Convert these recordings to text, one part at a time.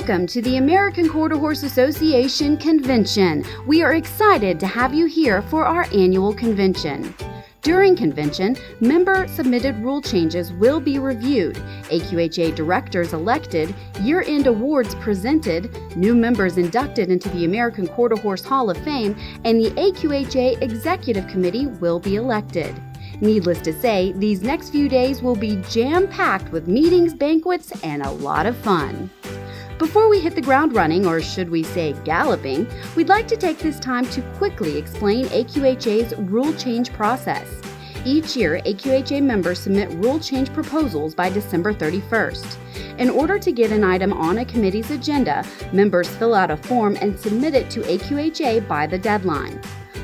Welcome to the American Quarter Horse Association Convention. We are excited to have you here for our annual convention. During convention, member-submitted rule changes will be reviewed, AQHA directors elected, year-end awards presented, new members inducted into the American Quarter Horse Hall of Fame, and the AQHA Executive Committee will be elected. Needless to say, these next few days will be jam-packed with meetings, banquets, and a lot of fun. Before we hit the ground running, or should we say galloping, we'd like to take this time to quickly explain AQHA's rule change process. Each year, AQHA members submit rule change proposals by December 31st. In order to get an item on a committee's agenda, members fill out a form and submit it to AQHA by the deadline.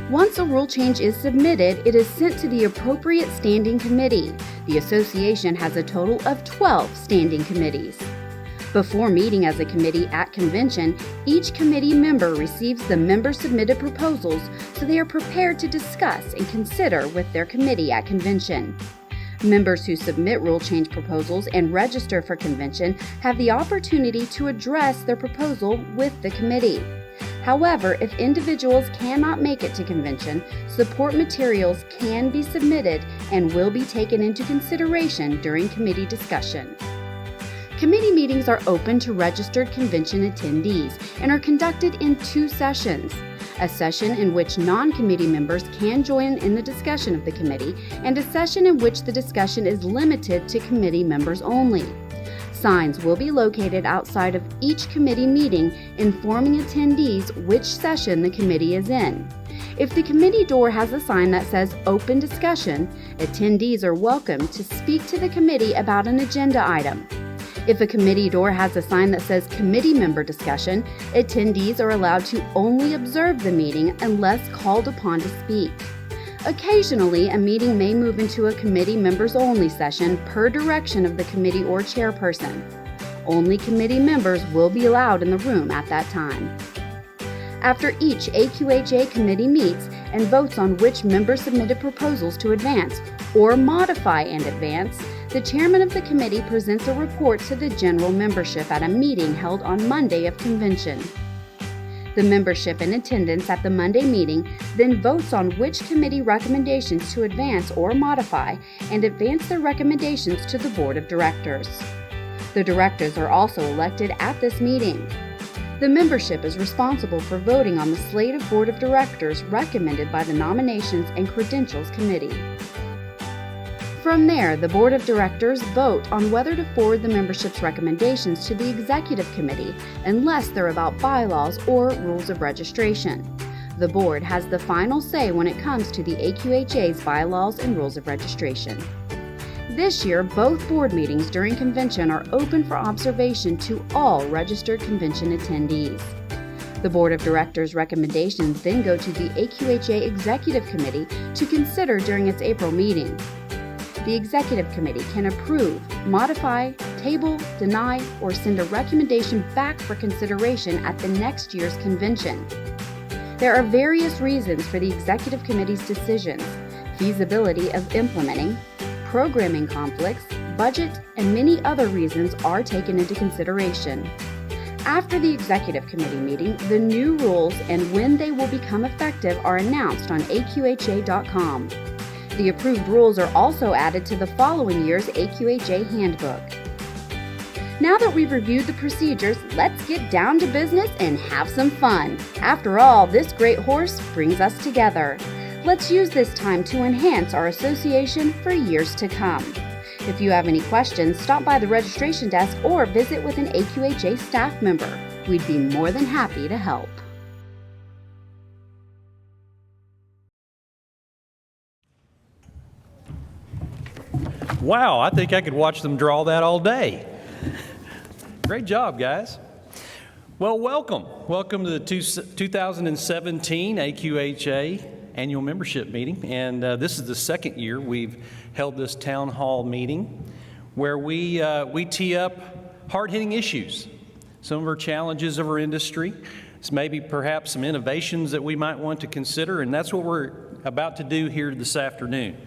Once a rule change is submitted, it is sent to the appropriate standing committee. The association has a total of 12 standing committees. Before meeting as a committee at convention, each committee member receives the member-submitted proposals so they are prepared to discuss and consider with their committee at convention. Members who submit rule change proposals and register for convention have the opportunity to address their proposal with the committee. However, if individuals cannot make it to convention, support materials can be submitted and will be taken into consideration during committee discussion. Committee meetings are open to registered convention attendees and are conducted in 2 sessions. A session in which non-committee members can join in the discussion of the committee, and a session in which the discussion is limited to committee members only. Signs will be located outside of each committee meeting informing attendees which session the committee is in. If the committee door has a sign that says Open Discussion, attendees are welcome to speak to the committee about an agenda item. If a committee door has a sign that says Committee Member Discussion, attendees are allowed to only observe the meeting unless called upon to speak. Occasionally, a meeting may move into a committee members-only session per direction of the committee or chairperson. Only committee members will be allowed in the room at that time. After each AQHA committee meets and votes on which member-submitted proposals to advance or modify and advance, the chairman of the committee presents a report to the general membership at a meeting held on Monday of convention. The membership in attendance at the Monday meeting then votes on which committee recommendations to advance or modify and advance their recommendations to the board of directors. The directors are also elected at this meeting. The membership is responsible for voting on the slate of board of directors recommended by the Nominations and Credentials Committee. From there, the board of directors vote on whether to forward the membership's recommendations to the executive committee unless they're about bylaws or rules of registration. The board has the final say when it comes to the AQHA's bylaws and rules of registration. This year, both board meetings during convention are open for observation to all registered convention attendees. The board of directors' recommendations then go to the AQHA Executive Committee to consider during its April meeting. The Executive Committee can approve, modify, table, deny, or send a recommendation back for consideration at the next year's convention. There are various reasons for the Executive Committee's decisions: feasibility of implementing, programming conflicts, budget, and many other reasons are taken into consideration. After the Executive Committee meeting, the new rules and when they will become effective are announced on AQHA.com. The approved rules are also added to the following year's AQHA handbook. Now that we've reviewed the procedures, let's get down to business and have some fun. After all, this great horse brings us together. Let's use this time to enhance our association for years to come. If you have any questions, stop by the registration desk or visit with an AQHA staff member. We'd be more than happy to help. Wow, I think I could watch them draw that all day. Great job, guys. Well, welcome. Welcome to the 2017 AQHA annual membership meeting. And this is the second year we've held this town hall meeting where we tee up hard-hitting issues, some of our challenges of our industry. It's maybe perhaps some innovations that we might want to consider, and that's what we're about to do here this afternoon.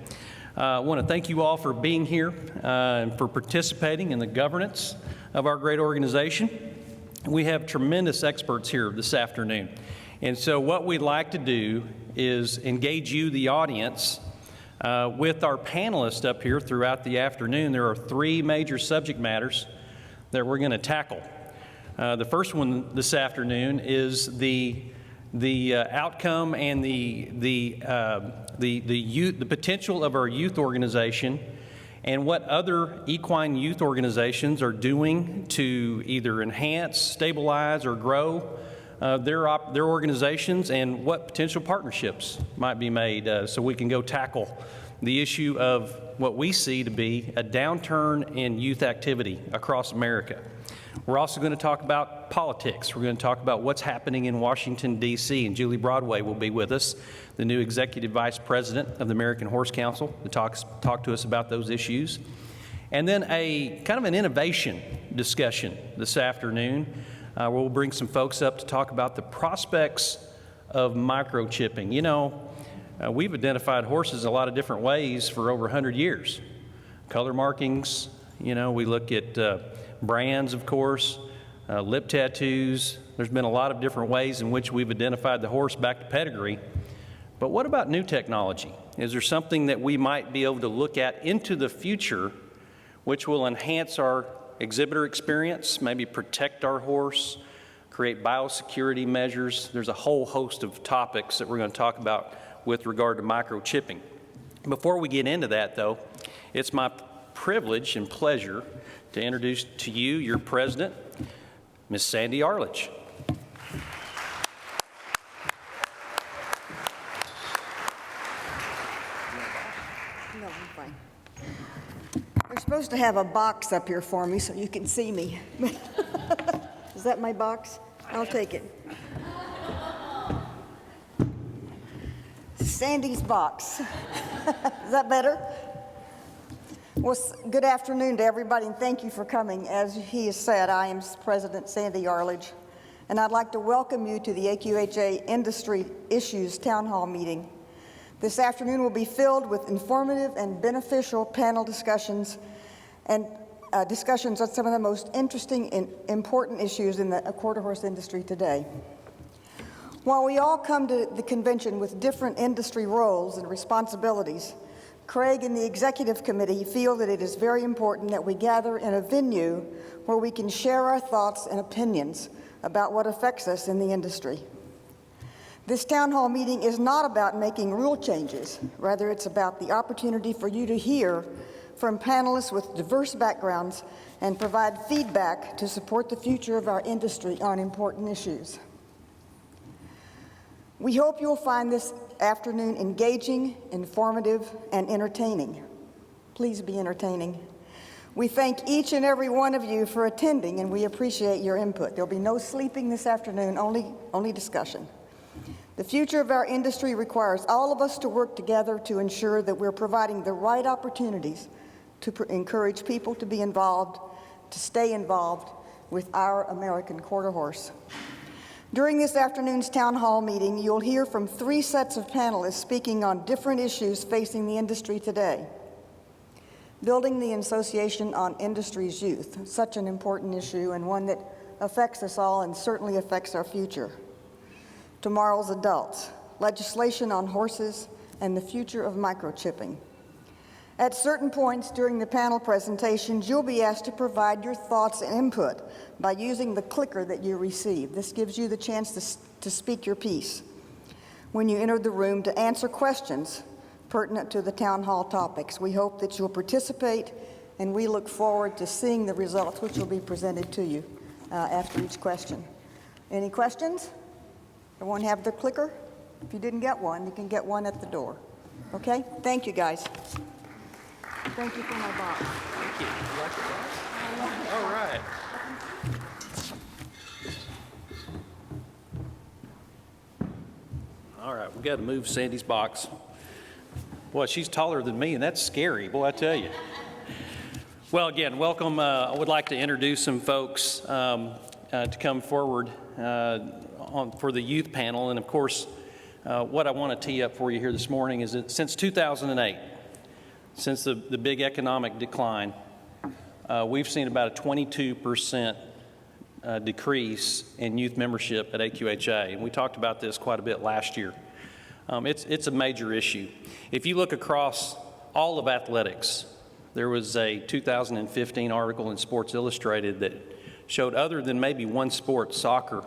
I want to thank you all for being here and for participating in the governance of our great organization. we have tremendous experts here this afternoon. And so what we'd like to do is engage you, the audience, with our panelists up here throughout the afternoon. There are 3 major subject matters that we're going to tackle. The first one this afternoon is the outcome and the potential of our youth organization and what other equine youth organizations are doing to either enhance, stabilize, or grow their organizations, and what potential partnerships might be made so we can go tackle the issue of what we see to be a downturn in youth activity across America. We're also going to talk about politics. We're going to talk about what's happening in Washington, D.C., and Julie Broadway will be with us, the new Executive Vice President of the American Horse Council, to talk to us about those issues. And then a kind of an innovation discussion this afternoon. We'll bring some folks up to talk about the prospects of microchipping. You know, we've identified horses a lot of different ways for over 100 years. Color markings, you know, we look at brands, of course, lip tattoos. There's been a lot of different ways in which we've identified the horse back to pedigree. But what about new technology? Is there something that we might be able to look at into the future which will enhance our exhibitor experience, maybe protect our horse, create biosecurity measures? There's a whole host of topics that we're going to talk about with regard to microchipping. Before we get into that, though, it's my privilege and pleasure to introduce to you your president, Ms. Sandy Arledge. No, I'm fine. We're supposed to have a box up here for me so you can see me. Is that my box? I'll take it. Sandy's box. Is that better? Well, good afternoon to everybody, and thank you for coming. As he has said, I am President Sandy Arledge, and I'd like to welcome you to the AQHA Industry Issues Town Hall Meeting. This afternoon will be filled with informative and beneficial panel discussions and discussions on some of the most interesting and important issues in the quarter horse industry today. While we all come to the convention with different industry roles and responsibilities, Craig and the executive committee feel that it is very important that we gather in a venue where we can share our thoughts and opinions about what affects us in the industry. This town hall meeting is not about making rule changes. Rather, it's about the opportunity for you to hear from panelists with diverse backgrounds and provide feedback to support the future of our industry on important issues. We hope you'll find this afternoon engaging, informative, and entertaining. Please be entertaining. We thank each and every one of you for attending, and we appreciate your input. There'll be no sleeping this afternoon, only discussion. The future of our industry requires all of us to work together to ensure that we're providing the right opportunities to encourage people to be involved, to stay involved with our American quarter horse. During this afternoon's town hall meeting, you'll hear from 3 sets of panelists speaking on different issues facing the industry today. Building the Association on Industry's Youth, such an important issue and one that affects us all and certainly affects our future. Tomorrow's adults, legislation on horses, and the future of microchipping. At certain points during the panel presentations, you'll be asked to provide your thoughts and input by using the clicker that you receive. This gives you the chance to speak your piece when you enter the room, to answer questions pertinent to the town hall topics. We hope that you'll participate, and we look forward to seeing the results, which will be presented to you after each question. Any questions? Everyone have their clicker? If you didn't get one, you can get one at the door. Okay? Thank you, guys. Thank you for my box. Thank you. You like the box? All right. All right, we got to move Sandy's box. Boy, she's taller than me, and that's scary. Boy, I tell you. Well, again, welcome. I would like to introduce some folks to come forward for the youth panel. And of course, what I want to tee up for you here this morning is that since 2008, since the big economic decline, we've seen about a 22% decrease in youth membership at AQHA, and we talked about this quite a bit last year. It's a major issue. If you look across all of athletics, there was a 2015 article in Sports Illustrated that showed, other than maybe one sport, soccer,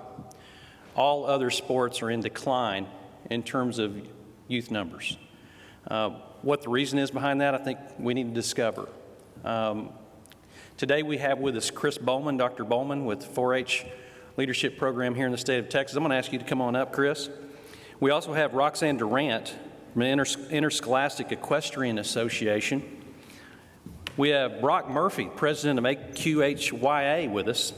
all other sports are in decline in terms of youth numbers. What the reason is behind that, I think we need to discover. Today we have with us Chris Boleman, Dr. Boleman with 4-H Leadership Program here in the state of Texas. I'm going to ask you to come on up, Chris. We also have Roxane Durant from the Interscholastic Equestrian Association. We have Brock Murphy, president of AQHYA with us,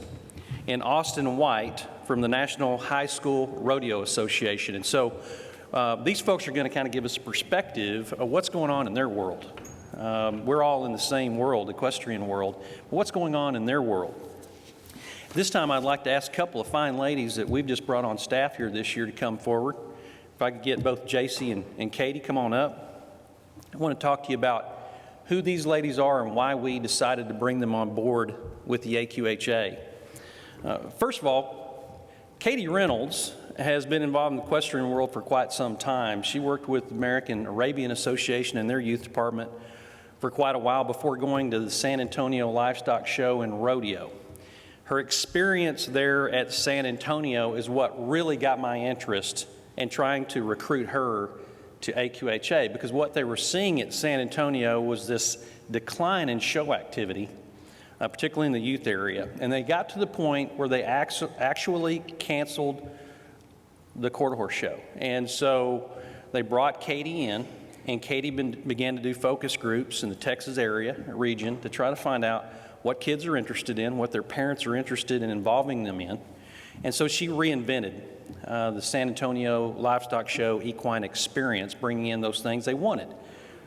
and Austin White from the National High School Rodeo Association. And so these folks are going to kind of give us a perspective of what's going on in their world. We're all in the same world, equestrian world, but what's going on in their world? This time I'd like to ask a couple of fine ladies that we've just brought on staff here this year to come forward. If I could get both JC and Katie, come on up. I want to talk to you about who these ladies are and why we decided to bring them on board with the AQHA. First of all, Katie Reynolds has been involved in the equestrian world for quite some time. She worked with the American Arabian Association and their youth department for quite a while before going to the San Antonio Livestock Show and Rodeo. Her experience there at San Antonio is what really got my interest in trying to recruit her to AQHA, because what they were seeing at San Antonio was this decline in show activity, particularly in the youth area. And they got to the point where they actually canceled the quarter horse show. And so they brought Katie in, and Katie began to do focus groups in the Texas area, region, to try to find out what kids are interested in, what their parents are interested in involving them in. And so she reinvented the San Antonio Livestock Show equine experience, bringing in those things they wanted,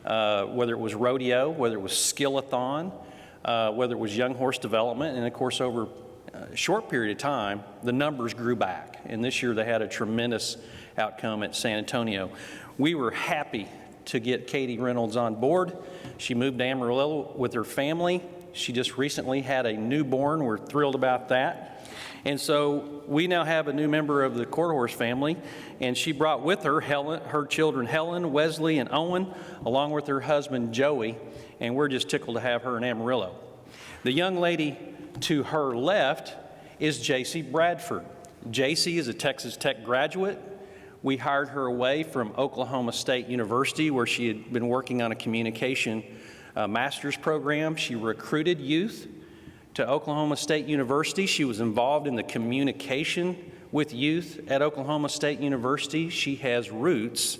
whether it was rodeo, whether it was skill-a-thon, whether it was young horse development, and of course over a short period of time, the numbers grew back. And this year they had a tremendous outcome at San Antonio. We were happy to get Katie Reynolds on board. She moved to Amarillo with her family. She just recently had a newborn. We're thrilled about that. And so we now have a new member of the quarter horse family, and she brought with her her children Helen, Wesley, and Owen, along with her husband Joey, and we're just tickled to have her in Amarillo. The young lady to her left is JC Bradford. JC is a Texas Tech graduate. We hired her away from Oklahoma State University, where she had been working on a communication master's program. She recruited youth to Oklahoma State University. She was involved in the communication with youth at Oklahoma State University. She has roots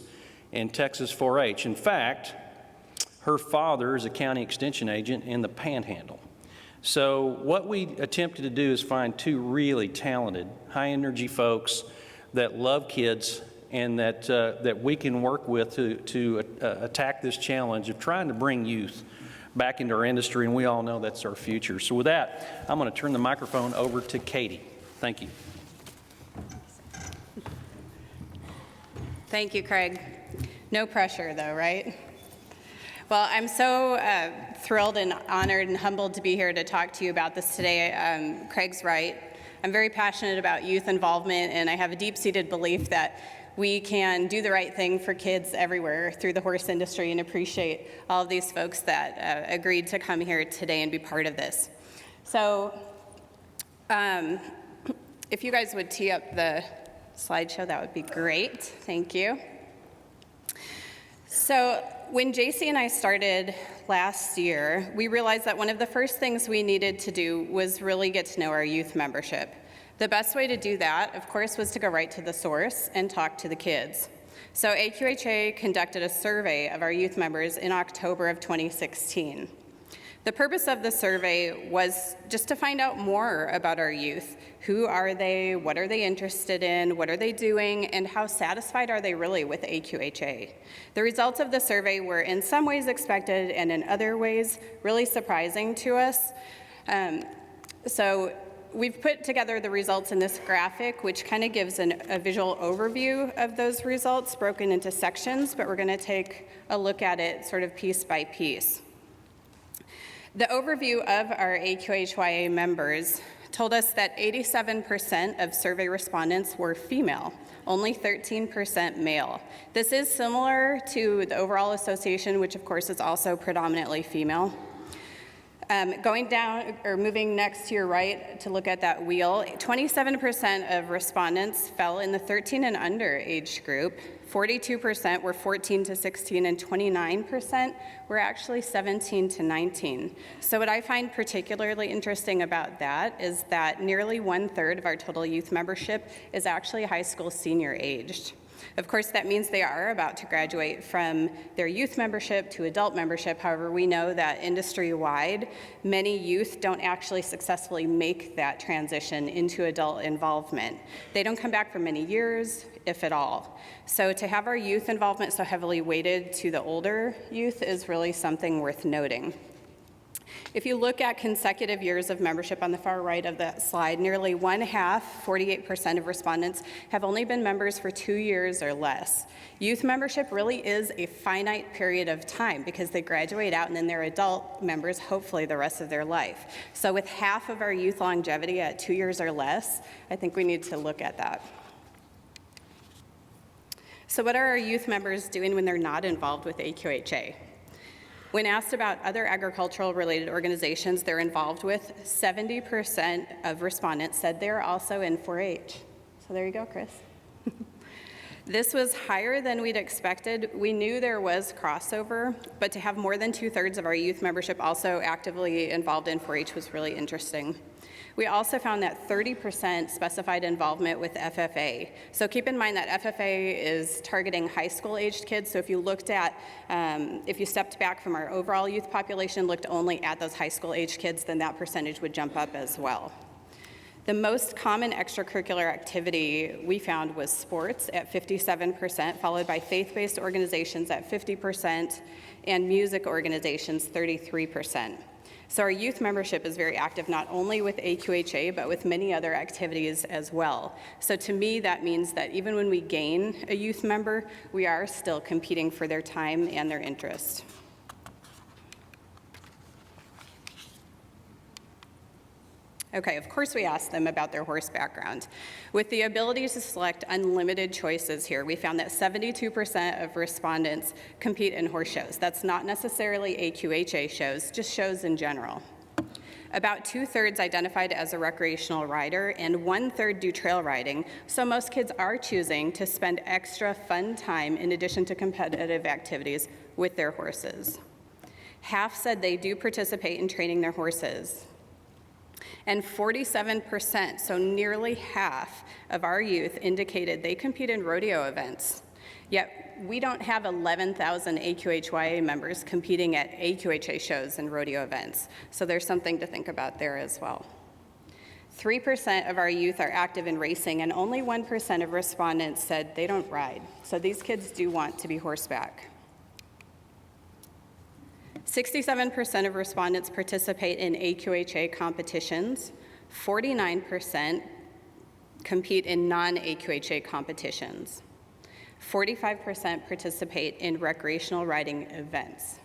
in Texas 4-H. In fact, her father is a county extension agent in the Panhandle. So what we attempted to do is find two really talented, high-energy folks that love kids and that we can work with to attack this challenge of trying to bring youth back into our industry, and we all know that's our future. So with that, I'm going to turn the microphone over to Katie. Thank you. Thank you, Craig. No pressure, though, right? Well, I'm so thrilled and honored and humbled to be here to talk to you about this today. Craig's right. I'm very passionate about youth involvement, and I have a deep-seated belief that we can do the right thing for kids everywhere through the horse industry, and appreciate all of these folks that agreed to come here today and be part of this. So if you guys would tee up the slideshow, that would be great. Thank you. So when JC and I started last year, we realized that one of the first things we needed to do was really get to know our youth membership. The best way to do that, of course, was to go right to the source and talk to the kids. So AQHA conducted a survey of our youth members in October of 2016. The purpose of the survey was just to find out more about our youth. Who are they? What are they interested in? What are they doing? And how satisfied are they really with AQHA? The results of the survey were in some ways expected, and in other ways really surprising to us. So we've put together the results in this graphic, which kind of gives a visual overview of those results broken into sections, but we're going to take a look at it sort of piece by piece. The overview of our AQHYA members told us that 87% of survey respondents were female, only 13% male. This is similar to the overall association, which of course is also predominantly female. Going down, or moving next to your right to look at that wheel, 27% of respondents fell in the 13 and under age group, 42% were 14 to 16, and 29% were actually 17 to 19. So what I find particularly interesting about that is that nearly 1/3 of our total youth membership is actually high school senior aged. Of course, that means they are about to graduate from their youth membership to adult membership. However, we know that industry-wide, many youth don't actually successfully make that transition into adult involvement. They don't come back for many years, if at all. So to have our youth involvement so heavily weighted to the older youth is really something worth noting. If you look at consecutive years of membership on the far right of that slide, nearly 1/2, 48% of respondents, have only been members for 2 years or less. Youth membership really is a finite period of time because they graduate out and then they're adult members, hopefully the rest of their life. So with half of our youth longevity at 2 years or less, I think we need to look at that. So what are our youth members doing when they're not involved with AQHA? When asked about other agricultural-related organizations they're involved with, 70% of respondents said they're also in 4-H. So there you go, Chris. This was higher than we'd expected. We knew there was crossover, but to have more than 2/3 of our youth membership also actively involved in 4-H was really interesting. We also found that 30% specified involvement with FFA. So keep in mind that FFA is targeting high school aged kids. So if you looked at, if you stepped back from our overall youth population, looked only at those high school aged kids, then that percentage would jump up as well. The most common extracurricular activity we found was sports at 57%, followed by faith-based organizations at 50%, and music organizations 33%. So our youth membership is very active, not only with AQHA, but with many other activities as well. So to me, that means that even when we gain a youth member, we are still competing for their time and their interest. Okay, of course we asked them about their horse background. With the ability to select unlimited choices here, we found that 72% of respondents compete in horse shows. That's not necessarily AQHA shows, just shows in general. About 2/3 identified as a recreational rider and 1/3 do trail riding, so most kids are choosing to spend extra fun time in addition to competitive activities with their horses. Half said they do participate in training their horses. And 47%, so nearly half of our youth indicated they compete in rodeo events. Yet we don't have 11,000 AQHYA members competing at AQHA shows and rodeo events. So there's something to think about there as well. 3% of our youth are active in racing, and only 1% of respondents said they don't ride. So these kids do want to be horseback. 67% of respondents participate in AQHA competitions. 49% compete in non-AQHA competitions. 45% participate in recreational riding events.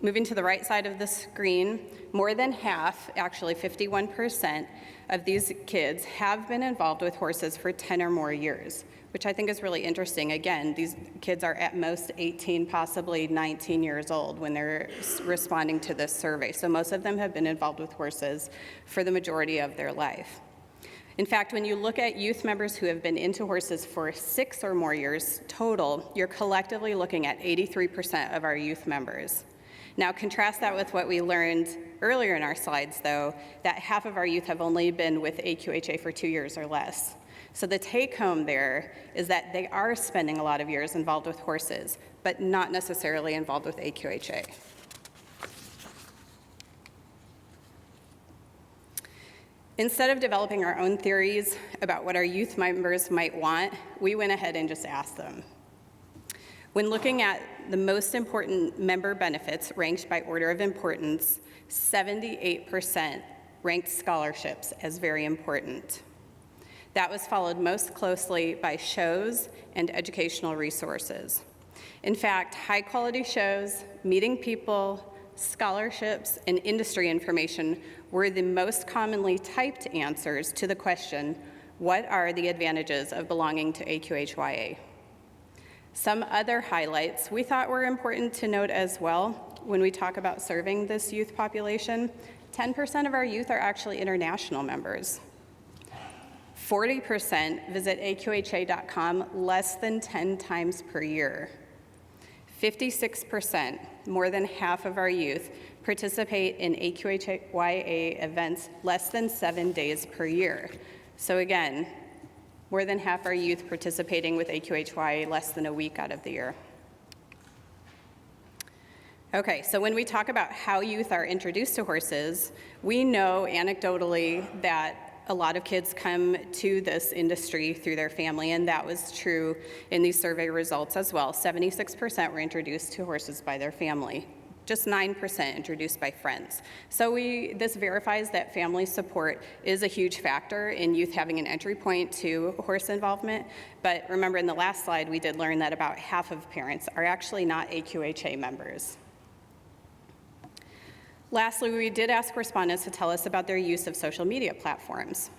Moving to the right side of the screen, more than half, actually 51%, of these kids have been involved with horses for 10 or more years, which I think is really interesting. Again, these kids are at most 18, possibly 19 years old when they're responding to this survey. So most of them have been involved with horses for the majority of their life. In fact, when you look at youth members who have been into horses for 6 or more years total, you're collectively looking at 83% of our youth members. Now contrast that with what we learned earlier in our slides, though, that half of our youth have only been with AQHA for 2 years or less. So the take home there is that they are spending a lot of years involved with horses, but not necessarily involved with AQHA. Instead of developing our own theories about what our youth members might want, we went ahead and just asked them. When looking at the most important member benefits ranked by order of importance, 78% ranked scholarships as very important. That was followed most closely by shows and educational resources. In fact, high-quality shows, meeting people, scholarships, and industry information were the most commonly typed answers to the question, what are the advantages of belonging to AQHYA? Some other highlights we thought were important to note as well when we talk about serving this youth population. 10% of our youth are actually international members. 40% visit AQHA.com less than 10 times per year. 56%, more than half of our youth, participate in AQHYA events less than 7 days per year. So again, more than half our youth participating with AQHYA less than a week out of the year. Okay, so when we talk about how youth are introduced to horses, we know anecdotally that a lot of kids come to this industry through their family, and that was true in these survey results as well. 76% were introduced to horses by their family. Just 9% introduced by friends. So this verifies that family support is a huge factor in youth having an entry point to horse involvement. But remember, in the last slide, we did learn that about half of parents are actually not AQHA members. Lastly, we did ask respondents to tell us about their use of social media platforms.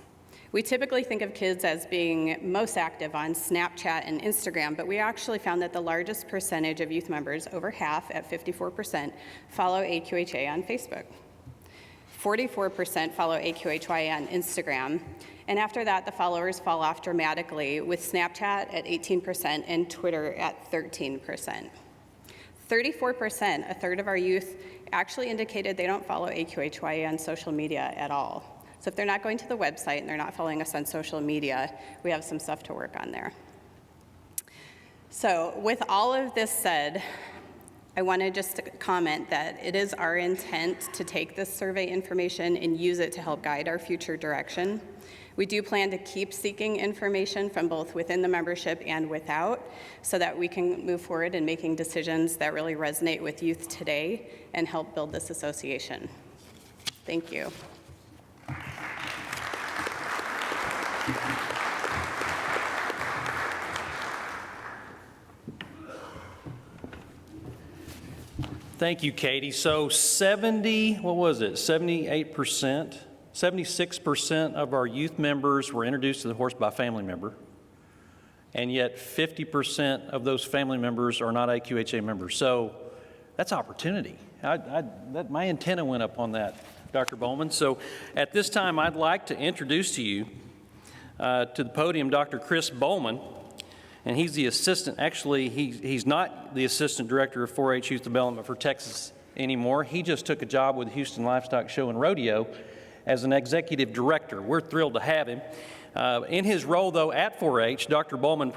We typically think of kids as being most active on Snapchat and Instagram, but we actually found that the largest percentage of youth members, over half at 54%, follow AQHA on Facebook. 44% follow AQHYA on Instagram, and after that, the followers fall off dramatically, with Snapchat at 18% and Twitter at 13%. 34%, a third of our youth, actually indicated they don't follow AQHYA on social media at all. So if they're not going to the website and they're not following us on social media, we have some stuff to work on there. So with all of this said, I want to just comment that it is our intent to take this survey information and use it to help guide our future direction. We do plan to keep seeking information from both within the membership and without, so that we can move forward in making decisions that really resonate with youth today and help build this association. Thank you. Thank you, Katie. So 78%, 76% of our youth members were introduced to the horse by a family member, and yet 50% of those family members are not AQHA members. So that's opportunity. My antenna went up on that, Dr. Boleman. So at this time, I'd like to introduce to you to the podium Dr. Chris Boleman, and he's the assistant. Actually, he's not the assistant director of 4-H youth development for Texas anymore. He just took a job with the Houston Livestock Show and Rodeo as an executive director. We're thrilled to have him. In his role, though, at 4-H, Dr. Boleman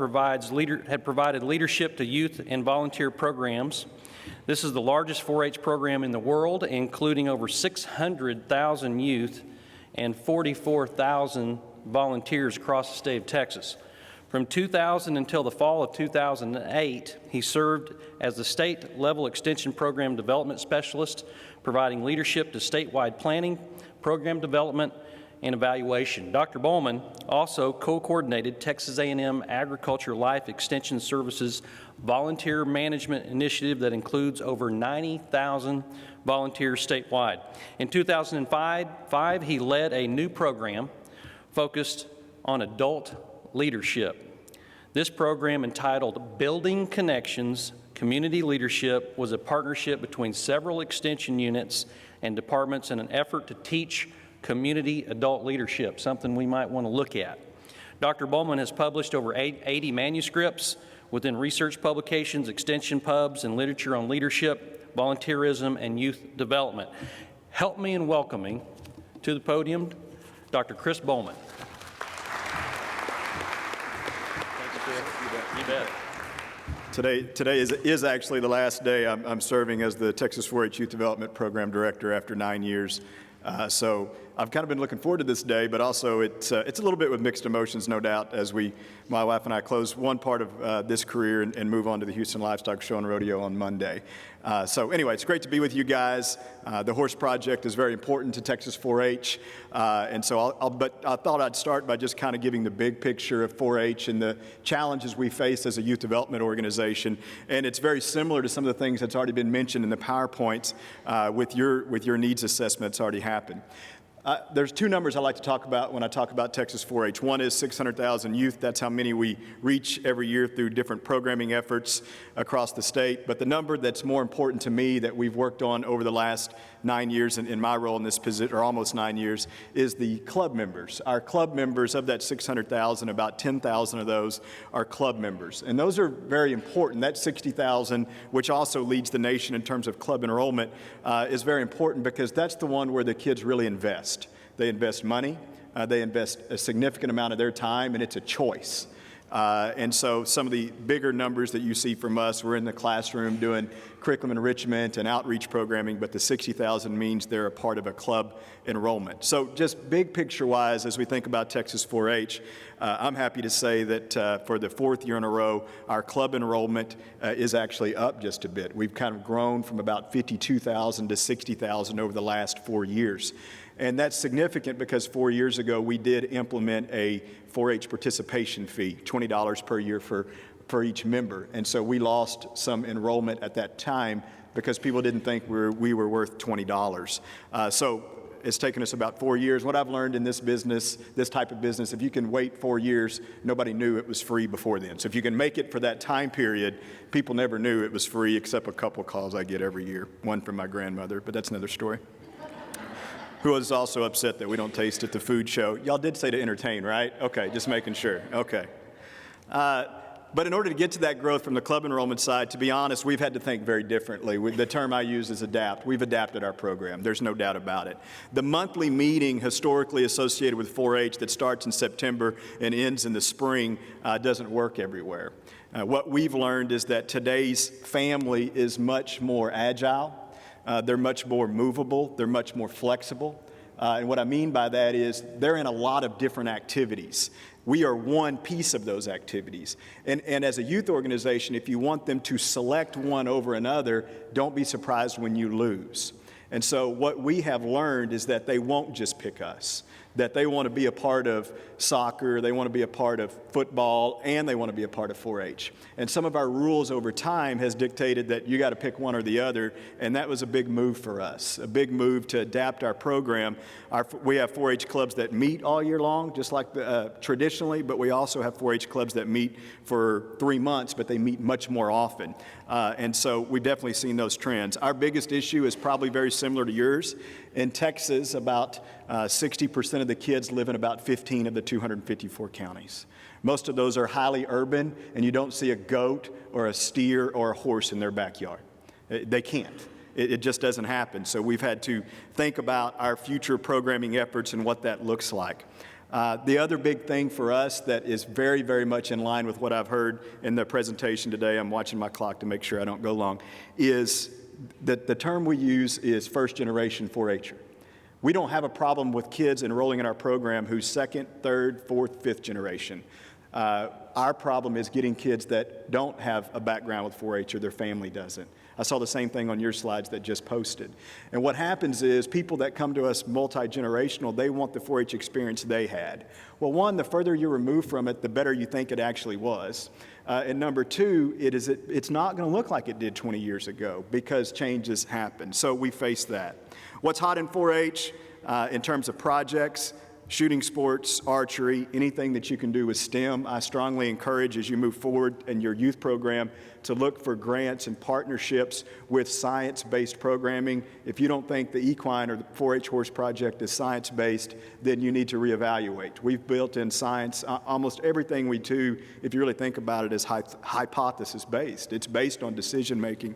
had provided leadership to youth and volunteer programs. This is the largest 4-H program in the world, including over 600,000 youth and 44,000 volunteers across the state of Texas. From 2000 until the fall of 2008, he served as the state-level extension program development specialist, providing leadership to statewide planning, program development, and evaluation. Dr. Boleman also co-coordinated Texas A&M Agriculture Life Extension Services volunteer management initiative that includes over 90,000 volunteers statewide. In 2005, he led a new program focused on adult leadership. This program, entitled Building Connections, Community Leadership, was a partnership between several extension units and departments in an effort to teach community adult leadership, something we might want to look at. Dr. Boleman has published over 80 manuscripts within research publications, extension pubs, and literature on leadership, volunteerism, and youth development. Help me in welcoming to the podium Dr. Chris Boleman. You bet. Today is actually the last day I'm serving as the Texas 4-H Youth Development Program Director after 9 years. So I've kind of been looking forward to this day, but also it's a little bit with mixed emotions, no doubt, as my wife and I close one part of this career and move on to the Houston Livestock Show and Rodeo on Monday. So anyway, it's great to be with you guys. The Horse Project is very important to Texas 4-H, and so I thought I'd start by just kind of giving the big picture of 4-H and the challenges we face as a youth development organization. And it's very similar to some of the things that's already been mentioned in the PowerPoints with your needs assessments already happened. There's two numbers I like to talk about when I talk about Texas 4-H. One is 600,000 youth. That's how many we reach every year through different programming efforts across the state. But the number that's more important to me that we've worked on over the last 9 years in my role in this position, or almost 9 years, is the club members. Our club members, of that 600,000, about 10,000 of those are club members. And those are very important. That 60,000, which also leads the nation in terms of club enrollment, is very important because that's the one where the kids really invest. They invest money, they invest a significant amount of their time, and it's a choice. And so some of the bigger numbers that you see from us, we're in the classroom doing curriculum enrichment and outreach programming, but the 60,000 means they're a part of a club enrollment. So just big picture-wise, as we think about Texas 4-H, I'm happy to say that for the fourth year in a row, our club enrollment is actually up just a bit. We've kind of grown from about 52,000 to 60,000 over the last 4 years. And that's significant because 4 years ago, we did implement a 4-H participation fee, $20 per year for each member. And so we lost some enrollment at that time because people didn't think we were worth $20. So it's taken us about 4 years. What I've learned in this business, this type of business, if you can wait 4 years, nobody knew it was free before then. So if you can make it for that time period, people never knew it was free except a couple calls I get every year, one from my grandmother, but that's another story. Who was also upset that we don't taste at the food show. Y'all did say to entertain, right? Okay, just making sure. Okay. But in order to get to that growth from the club enrollment side, to be honest, we've had to think very differently. The term I use is adapt. We've adapted our program. There's no doubt about it. The monthly meeting historically associated with 4-H that starts in September and ends in the spring doesn't work everywhere. What we've learned is that today's family is much more agile. They're much more movable. They're much more flexible. And what I mean by that is they're in a lot of different activities. We are one piece of those activities. And as a youth organization, if you want them to select one over another, don't be surprised when you lose. And so what we have learned is that they won't just pick us, that they want to be a part of soccer, they want to be a part of football, and they want to be a part of 4-H. And some of our rules over time has dictated that you got to pick one or the other, and that was a big move for us, a big move to adapt our program. We have 4-H clubs that meet all year long, just like traditionally, but we also have 4-H clubs that meet for 3 months, but they meet much more often. And so we've definitely seen those trends. Our biggest issue is probably very similar to yours. In Texas, about 60% of the kids live in about 15 of the 254 counties. Most of those are highly urban, and you don't see a goat or a steer or a horse in their backyard. They can't. It just doesn't happen. So we've had to think about our future programming efforts and what that looks like. The other big thing for us that is very, very much in line with what I've heard in the presentation today, I'm watching my clock to make sure I don't go long, is that the term we use is first generation 4-H'er. We don't have a problem with kids enrolling in our program who's second, third, fourth, fifth generation. Our problem is getting kids that don't have a background with 4-H or their family doesn't. I saw the same thing on your slides that just posted. And what happens is people that come to us multi-generational, they want the 4-H experience they had. Well, one, the further you remove from it, the better you think it actually was. And number two, it's not going to look like it did 20 years ago because changes happen. So we face that. What's hot in 4-H in terms of projects? Shooting sports, archery, anything that you can do with STEM. I strongly encourage as you move forward in your youth program to look for grants and partnerships with science-based programming. If you don't think the equine or the 4-H horse project is science-based, then you need to reevaluate. We've built in science. Almost everything we do, if you really think about it, is hypothesis-based. It's based on decision-making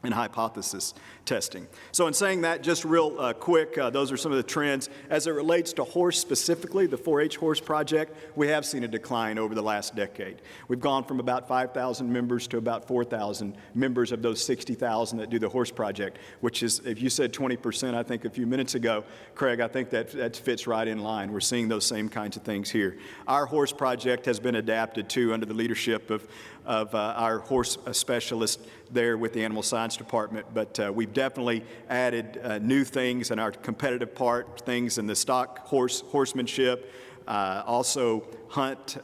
and hypothesis testing. So in saying that, just real quick, those are some of the trends. As it relates to horse specifically, the 4-H horse project, we have seen a decline over the last decade. We've gone from about 5,000 members to about 4,000 members of those 60,000 that do the horse project, which is, if you said 20%, I think a few minutes ago, Craig, I think that fits right in line. We're seeing those same kinds of things here. Our horse project has been adapted to under the leadership of our horse specialist there with the Animal Science Department, but we've definitely added new things in our competitive part, things in the stock horsemanship, also hunt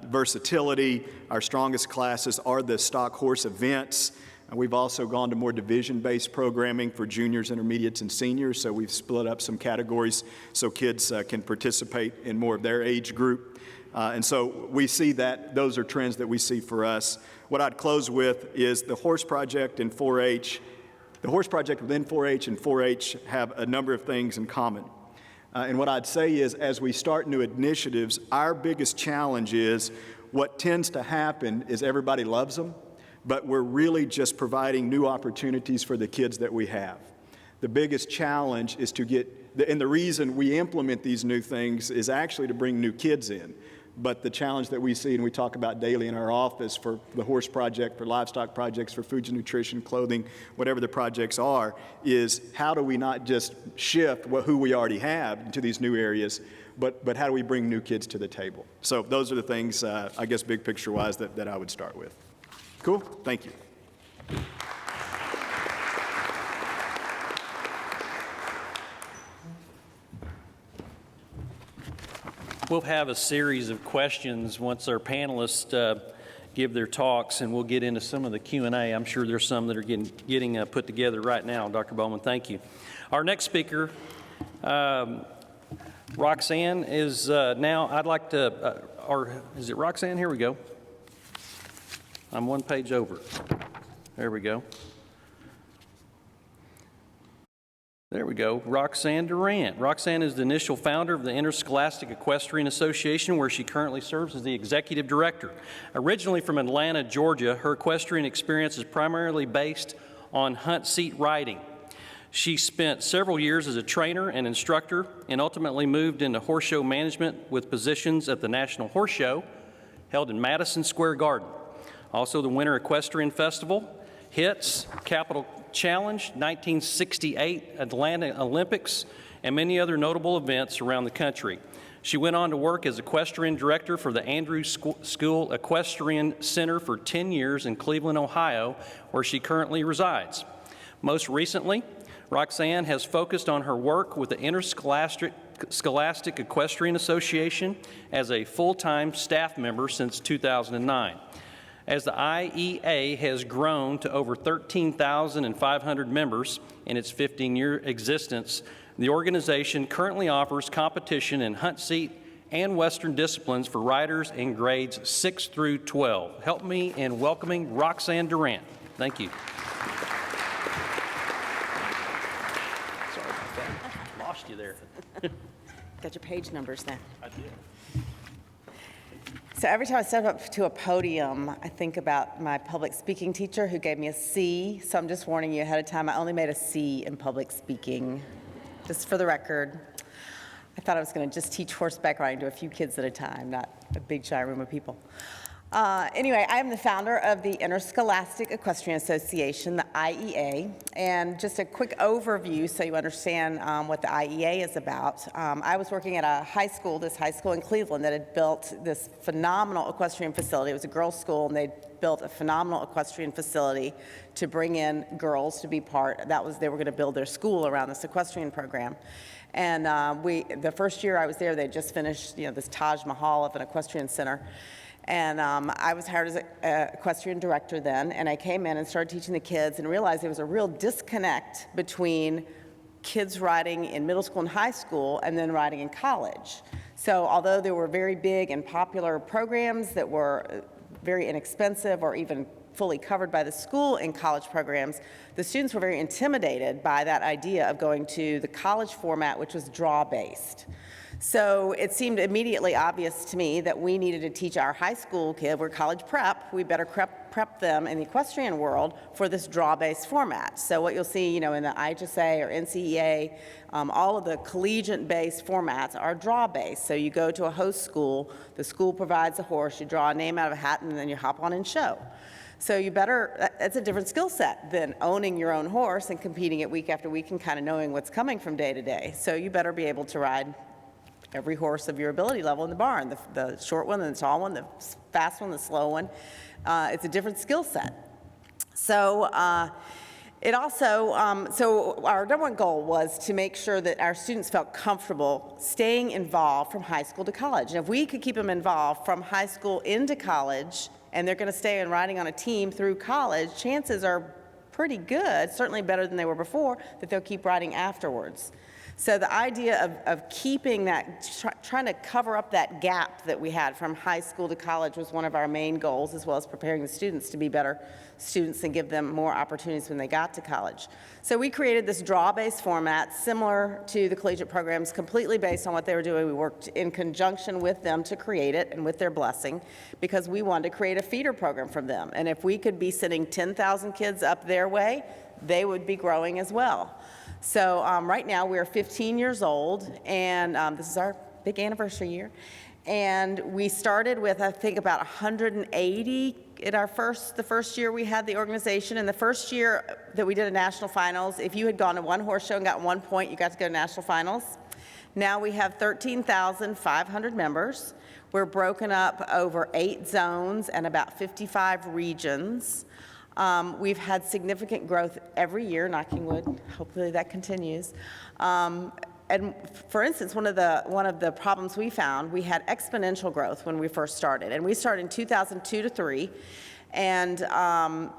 versatility. Our strongest classes are the stock horse events. We've also gone to more division-based programming for juniors, intermediates, and seniors, so we've split up some categories so kids can participate in more of their age group. And so we see that those are trends that we see for us. What I'd close with is the horse project and 4-H. The horse project within 4-H and 4-H have a number of things in common. And what I'd say is, as we start new initiatives, our biggest challenge is what tends to happen is everybody loves them, but we're really just providing new opportunities for the kids that we have. The biggest challenge is to get, and the reason we implement these new things is actually to bring new kids in. But the challenge that we see and we talk about daily in our office for the horse project, for livestock projects, for foods and nutrition, clothing, whatever the projects are, is how do we not just shift who we already have into these new areas, but how do we bring new kids to the table? So those are the things, I guess, big picture-wise that I would start with. Cool? Thank you. We'll have a series of questions once our panelists give their talks, and we'll get into some of the Q&A. I'm sure there's some that are getting put together right now. Dr. Boleman, thank you. Our next speaker, Roxane, is now, I'd like to, or is it Roxane? Here we go. I'm one page over. There we go. There we go, Roxane Durant. Roxane is the initial founder of the Interscholastic Equestrian Association, where she currently serves as the executive director. Originally from Atlanta, Georgia, her equestrian experience is primarily based on hunt seat riding. She spent several years as a trainer and instructor and ultimately moved into horse show management with positions at the National Horse Show held in Madison Square Garden. Also the Winter Equestrian Festival, HITS, Capital Challenge, 1968 Atlanta Olympics, and many other notable events around the country. She went on to work as equestrian director for the Andrews School Equestrian Center for 10 years in Cleveland, Ohio, where she currently resides. Most recently, Roxane has focused on her work with the Interscholastic Equestrian Association as a full-time staff member since 2009. As the IEA has grown to over 13,500 members in its 15-year existence, the organization currently offers competition in hunt seat and Western disciplines for riders in grades 6 through 12. Help me in welcoming Roxane Durant. Thank you. Sorry about that. Lost you there. Got your page numbers then. I did. So every time I step up to a podium, I think about my public speaking teacher who gave me a C. So I'm just warning you ahead of time, I only made a C in public speaking, just for the record. I thought I was going to just teach horseback riding to a few kids at a time, not a big giant room of people. Anyway, I am the founder of the Interscholastic Equestrian Association, the IEA, and just a quick overview so you understand what the IEA is about. I was working at a high school, this high school in Cleveland, that had built this phenomenal equestrian facility. It was a girls' school, and they built a phenomenal equestrian facility to bring in girls to be part. They were going to build their school around this equestrian program. And the first year I was there, they just finished, this Taj Mahal of an equestrian center. And I was hired as an equestrian director then, and I came in and started teaching the kids and realized there was a real disconnect between kids riding in middle school and high school and then riding in college. So although there were very big and popular programs that were very inexpensive or even fully covered by the school in college programs, the students were very intimidated by that idea of going to the college format, which was draw-based. So it seemed immediately obvious to me that we needed to teach our high school kids, we're college prep, we better prep them in the equestrian world for this draw-based format. So what you'll see, in the AQHA or NCEA, all of the collegiate-based formats are draw-based. So you go to a host school, the school provides a horse, you draw a name out of a hat, and then you hop on and show. So it's a different skill set than owning your own horse and competing it week after week and kind of knowing what's coming from day to day. So you better be able to ride every horse of your ability level in the barn, the short one, the tall one, the fast one, the slow one. It's a different skill set. So so our number one goal was to make sure that our students felt comfortable staying involved from high school to college. And if we could keep them involved from high school into college, and they're going to stay and riding on a team through college, chances are pretty good, certainly better than they were before, that they'll keep riding afterwards. So the idea of keeping that, trying to cover up that gap that we had from high school to college was one of our main goals, as well as preparing the students to be better students and give them more opportunities when they got to college. So we created this draw-based format similar to the collegiate programs, completely based on what they were doing. We worked in conjunction with them to create it and with their blessing, because we wanted to create a feeder program from them. And if we could be sending 10,000 kids up their way, they would be growing as well. So right now we're 15 years old, and this is our big anniversary year. And we started with, I think, about 180 in the first year we had the organization. And the first year that we did a national finals, if you had gone to one horse show and got 1 point, you got to go to national finals. Now we have 13,500 members. We're broken up over 8 zones and about 55 regions. We've had significant growth every year, knocking wood. Hopefully that continues. And for instance, one of the problems we found, we had exponential growth when we first started. And we started in 2002 to 3. And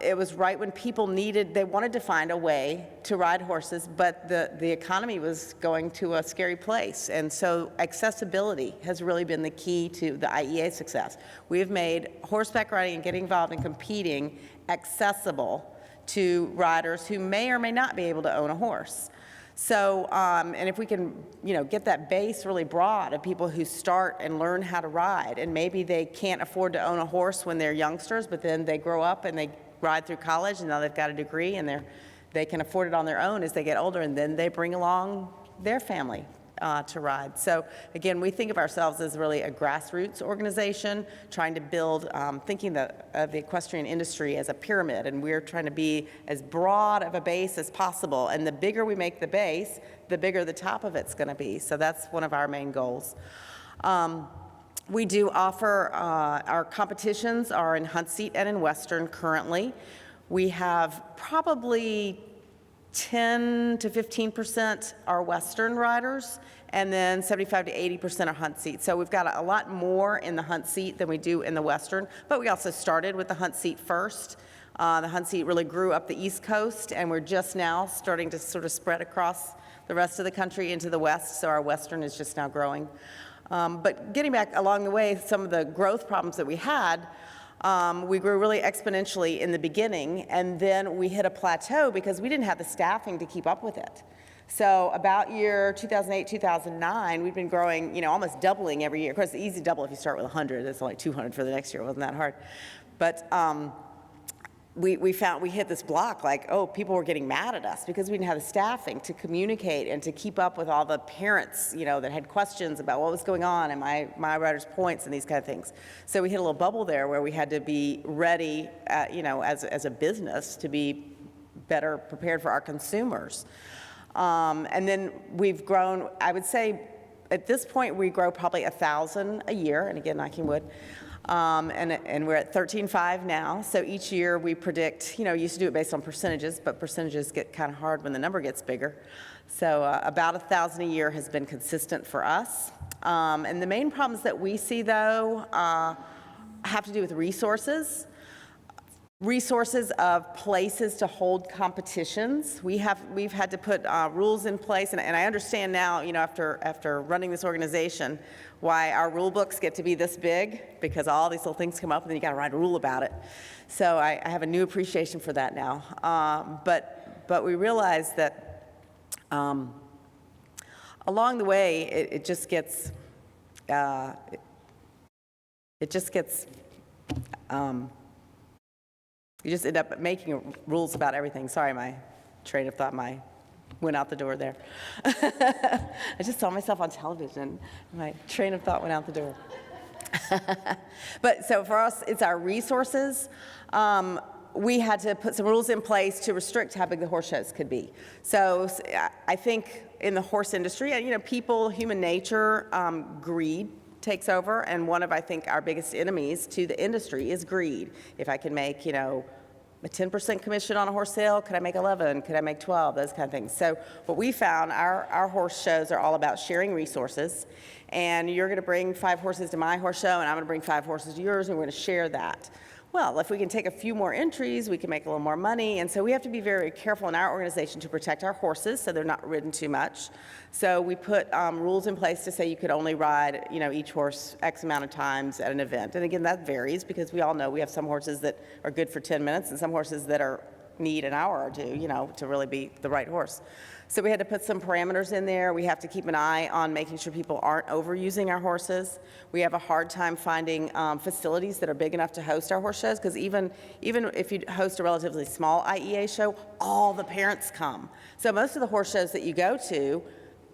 it was right when people they wanted to find a way to ride horses, but the economy was going to a scary place. And so accessibility has really been the key to the IEA success. We have made horseback riding and getting involved in competing accessible to riders who may or may not be able to own a horse. So, and if we can, get that base really broad of people who start and learn how to ride, and maybe they can't afford to own a horse when they're youngsters, but then they grow up and they ride through college, and now they've got a degree, and they can afford it on their own as they get older, and then they bring along their family to ride. So again, we think of ourselves as really a grassroots organization, trying to build, thinking of the equestrian industry as a pyramid, and we're trying to be as broad of a base as possible. And the bigger we make the base, the bigger the top of it's going to be. So that's one of our main goals. We do offer, our competitions are in Hunt Seat and in Western currently. We have probably 10 to 15% are Western riders, and then 75 to 80% are Hunt Seat. So we've got a lot more in the Hunt Seat than we do in the Western, but we also started with the Hunt Seat first. The Hunt Seat really grew up the East Coast, and we're just now starting to sort of spread across the rest of the country into the West, so our Western is just now growing. But getting back along the way, some of the growth problems that we had, we grew really exponentially in the beginning, and then we hit a plateau because we didn't have the staffing to keep up with it. So about year 2008, 2009, we've been growing, almost doubling every year. Of course, it's easy to double if you start with 100. It's only 200 for the next year. It wasn't that hard. But we hit this block, like, people were getting mad at us because we didn't have the staffing to communicate and to keep up with all the parents, that had questions about what was going on and my rider's points and these kind of things. So we hit a little bubble there where we had to be ready, as a business to be better prepared for our consumers. And then we've grown, I would say, at this point, we grow probably 1,000 a year, and again, knocking wood. And we're at 13.5 now, so each year we predict, used to do it based on percentages, but percentages get kind of hard when the number gets bigger. So about 1,000 a year has been consistent for us. And the main problems that we see, though, have to do with resources of places to hold competitions. We've had to put rules in place, and I understand now, after running this organization, why our rule books get to be this big, because all these little things come up and then you got to write a rule about it. So I have a new appreciation for that now. But we realize that along the way, it just gets you just end up making rules about everything. Sorry, my train of thought went out the door there. I just saw myself on television. My train of thought went out the door. But so for us, it's our resources. We had to put some rules in place to restrict how big the horse shows could be. So I think in the horse industry, people, human nature, greed takes over, and one of, I think, our biggest enemies to the industry is greed. If I can make, a 10% commission on a horse sale, could I make 11? Could I make 12? Those kind of things. So what we found, our horse shows are all about sharing resources, and you're going to bring 5 horses to my horse show, and I'm going to bring 5 horses to yours, and we're going to share that. well, if we can take a few more entries, we can make a little more money. And so we have to be very careful in our organization to protect our horses so they're not ridden too much. So we put rules in place to say you could only ride, each horse X amount of times at an event. And again, that varies because we all know we have some horses that are good for 10 minutes and some horses that need an hour or two, to really be the right horse. So we had to put some parameters in there. We have to keep an eye on making sure people aren't overusing our horses. We have a hard time finding facilities that are big enough to host our horse shows, because even if you host a relatively small IEA show, all the parents come. So most of the horse shows that you go to,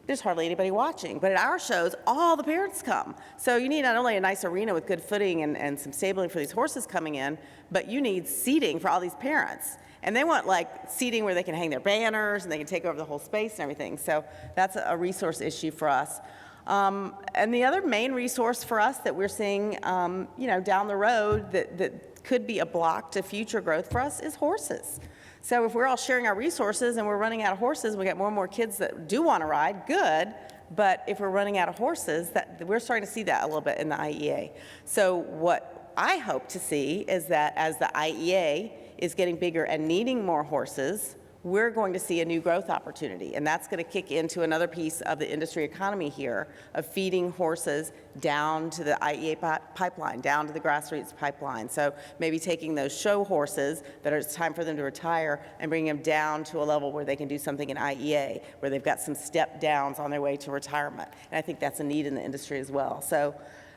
there's hardly anybody watching. But at our shows, all the parents come. So you need not only a nice arena with good footing and some stabling for these horses coming in, but you need seating for all these parents. And they want seating where they can hang their banners and they can take over the whole space and everything. So that's a resource issue for us. And the other main resource for us that we're seeing, down the road that could be a block to future growth for us is horses. So if we're all sharing our resources and we're running out of horses, we got more and more kids that do want to ride, good. But if we're running out of horses, we're starting to see that a little bit in the IEA. So what I hope to see is that as the IEA is getting bigger and needing more horses, we're going to see a new growth opportunity. And that's going to kick into another piece of the industry economy here of feeding horses down to the IEA pipeline, down to the grassroots pipeline. So maybe taking those show horses that it's time for them to retire and bringing them down to a level where they can do something in IEA, where they've got some step downs on their way to retirement. And I think that's a need in the industry as well. So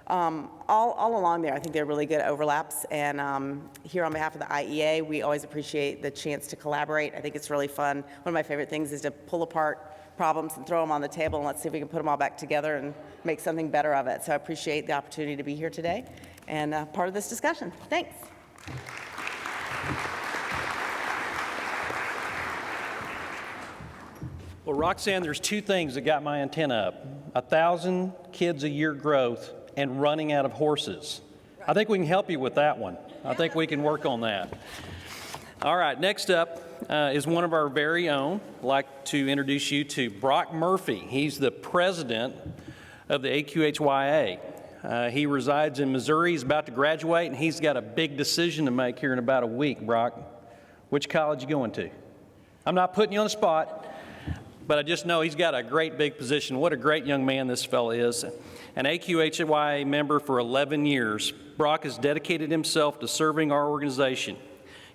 all along there, I think there are really good overlaps. And here on behalf of the IEA, we always appreciate the chance to collaborate. I think it's really fun. One of my favorite things is to pull apart problems and throw them on the table and let's see if we can put them all back together and make something better of it. So I appreciate the opportunity to be here today and part of this discussion. Thanks. Well, Roxane, there's two things that got my antenna up. 1,000 kids a year growth and running out of horses. I think we can help you with that one. I think we can work on that. All right, next up is one of our very own. I'd like to introduce you to Brock Murphy. He's the president of the AQHYA. He resides in Missouri. He's about to graduate, and he's got a big decision to make here in about a week, Brock. Which college you going to? I'm not putting you on the spot, but I just know he's got a great big position. What a great young man this fellow is. An AQHYA member for 11 years, Brock has dedicated himself to serving our organization.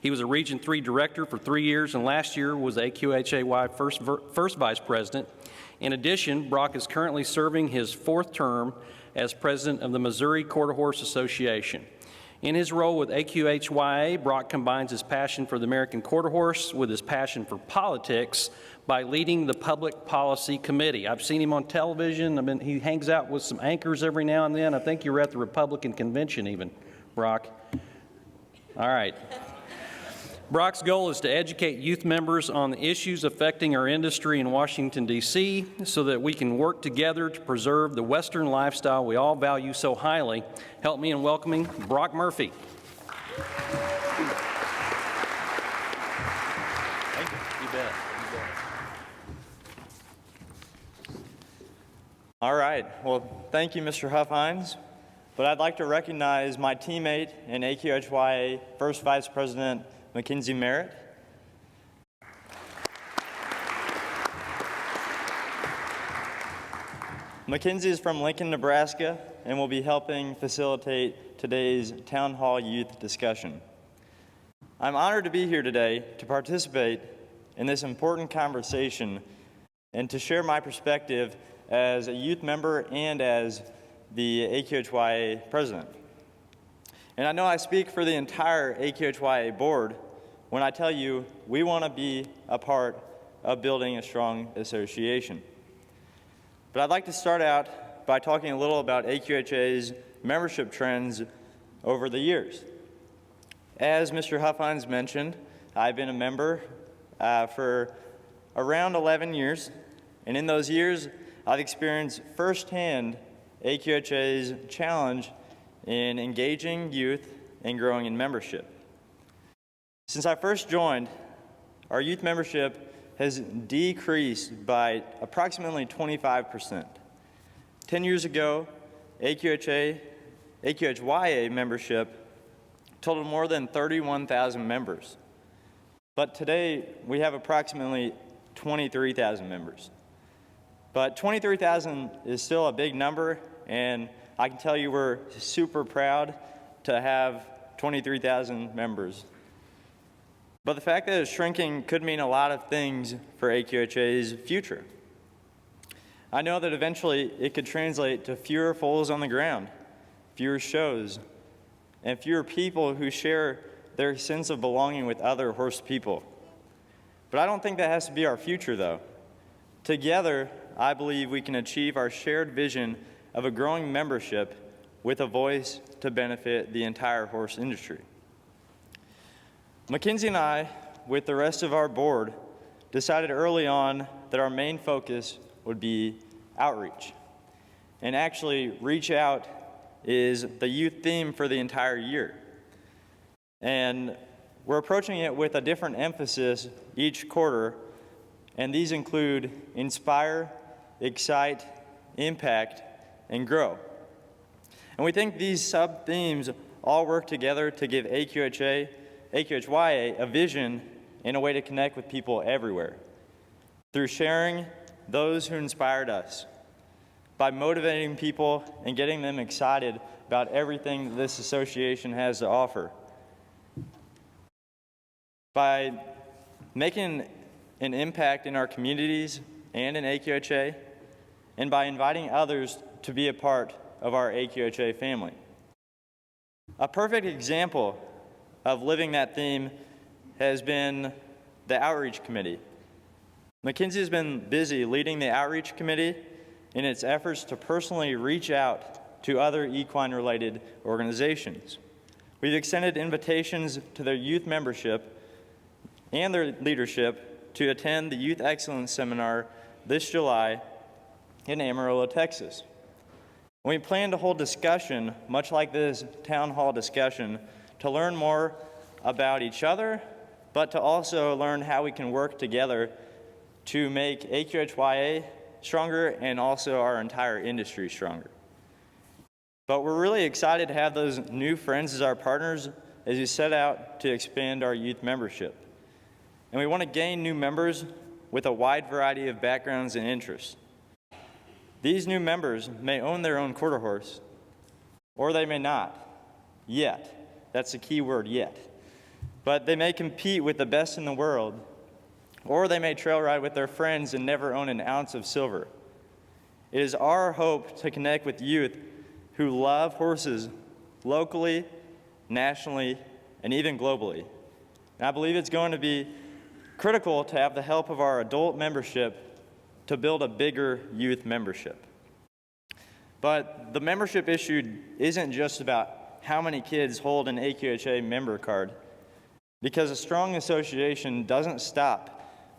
He was a Region 3 director for 3 years, and last year was AQHYA first vice president. In addition, Brock is currently serving his 4th term as president of the Missouri Quarter Horse Association. In his role with AQHYA, Brock combines his passion for the American quarter horse with his passion for politics by leading the Public Policy Committee. I've seen him on television. He hangs out with some anchors every now and then. I think you were at the Republican Convention even, Brock. All right. Brock's goal is to educate youth members on the issues affecting our industry in Washington, D.C., so that we can work together to preserve the Western lifestyle we all value so highly. Help me in welcoming Brock Murphy. Thank you. You bet. All right. Well, thank you, Mr. Huffines. But I'd like to recognize my teammate and AQHYA First Vice President Mackenzie Merritt. Mackenzie is from Lincoln, Nebraska, and will be helping facilitate today's Town Hall Youth discussion. I'm honored to be here today to participate in this important conversation and to share my perspective as a youth member and as the AQHYA president. And I know I speak for the entire AQHYA board when I tell you we want to be a part of building a strong association. But I'd like to start out by talking a little about AQHA's membership trends over the years. As Mr. Huffines mentioned, I've been a member for around 11 years, and in those years I've experienced firsthand AQHA's challenge in engaging youth and growing in membership. Since I first joined, our youth membership has decreased by approximately 25%. 10 years ago, AQHYA membership totaled more than 31,000 members. But today, we have approximately 23,000 members. But 23,000 is still a big number, and I can tell you we're super proud to have 23,000 members. But the fact that it's shrinking could mean a lot of things for AQHA's future. I know that eventually it could translate to fewer foals on the ground, fewer shows, and fewer people who share their sense of belonging with other horse people. But I don't think that has to be our future, though. Together, I believe we can achieve our shared vision of a growing membership with a voice to benefit the entire horse industry. Mackenzie and I, with the rest of our board, decided early on that our main focus would be outreach. And actually, Reach Out is the youth theme for the entire year. And we're approaching it with a different emphasis each quarter, and these include inspire, excite, impact, and grow. And we think these sub-themes all work together to give AQHYA a vision and a way to connect with people everywhere through sharing those who inspired us, by motivating people and getting them excited about everything that this association has to offer, by making an impact in our communities and in AQHA, and by inviting others to be a part of our AQHA family. A perfect example of living that theme has been the Outreach Committee. Mackenzie has been busy leading the Outreach Committee in its efforts to personally reach out to other equine-related organizations. We've extended invitations to their youth membership and their leadership to attend the Youth Excellence Seminar this July in Amarillo, Texas. We plan to hold discussion, much like this town hall discussion, to learn more about each other, but to also learn how we can work together to make AQHYA stronger and also our entire industry stronger. But we're really excited to have those new friends as our partners as we set out to expand our youth membership. And we want to gain new members with a wide variety of backgrounds and interests. These new members may own their own quarter horse, or they may not, yet. That's the key word, yet. But they may compete with the best in the world, or they may trail ride with their friends and never own an ounce of silver. It is our hope to connect with youth who love horses locally, nationally, and even globally. And I believe it's going to be critical to have the help of our adult membership to build a bigger youth membership. But the membership issue isn't just about how many kids hold an AQHA member card, because a strong association doesn't stop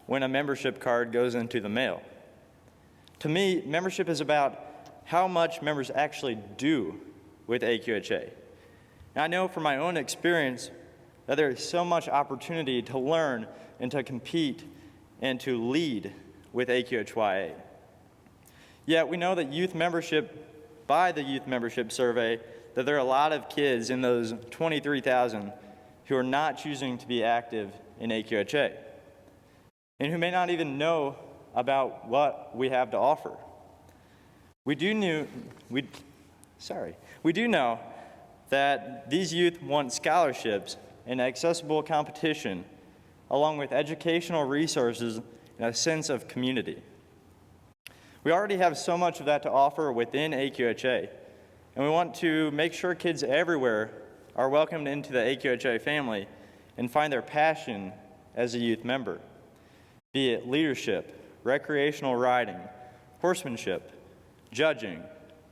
when a membership card goes into the mail. To me, membership is about how much members actually do with AQHA. And I know from my own experience that there is so much opportunity to learn and to compete and to lead with AQHYA. Yet we know that youth membership, by the youth membership survey, that there are a lot of kids in those 23,000 who are not choosing to be active in AQHA and who may not even know about what we have to offer. We do know that these youth want scholarships and accessible competition, along with educational resources and a sense of community. We already have so much of that to offer within AQHA, and we want to make sure kids everywhere are welcomed into the AQHA family and find their passion as a youth member, be it leadership, recreational riding, horsemanship, judging,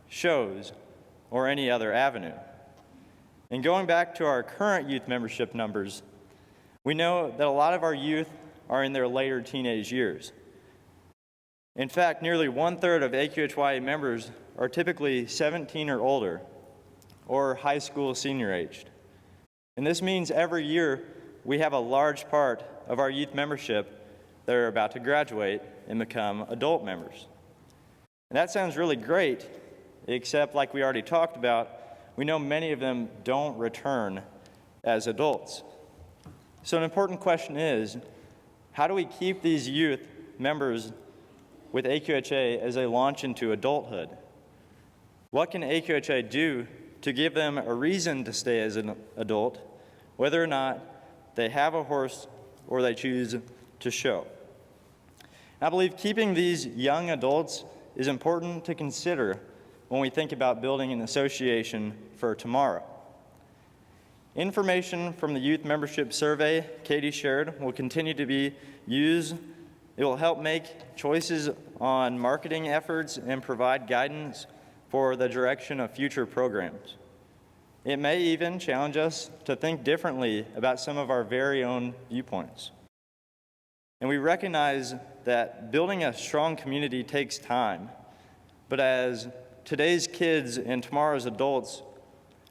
shows, or any other avenue. And going back to our current youth membership numbers, we know that a lot of our youth are in their later teenage years. In fact, nearly 1/3 of AQHYA members are typically 17 or older, or high school senior aged. And this means every year we have a large part of our youth membership that are about to graduate and become adult members. And that sounds really great, except like we already talked about, we know many of them don't return as adults. So an important question is, how do we keep these youth members with AQHA as they launch into adulthood? What can AQHA do to give them a reason to stay as an adult, whether or not they have a horse or they choose to show? I believe keeping these young adults is important to consider when we think about building an association for tomorrow. Information from the youth membership survey Katie shared will continue to be used. It will help make choices on marketing efforts and provide guidance for the direction of future programs. It may even challenge us to think differently about some of our very own viewpoints. And we recognize that building a strong community takes time, but as today's kids and tomorrow's adults,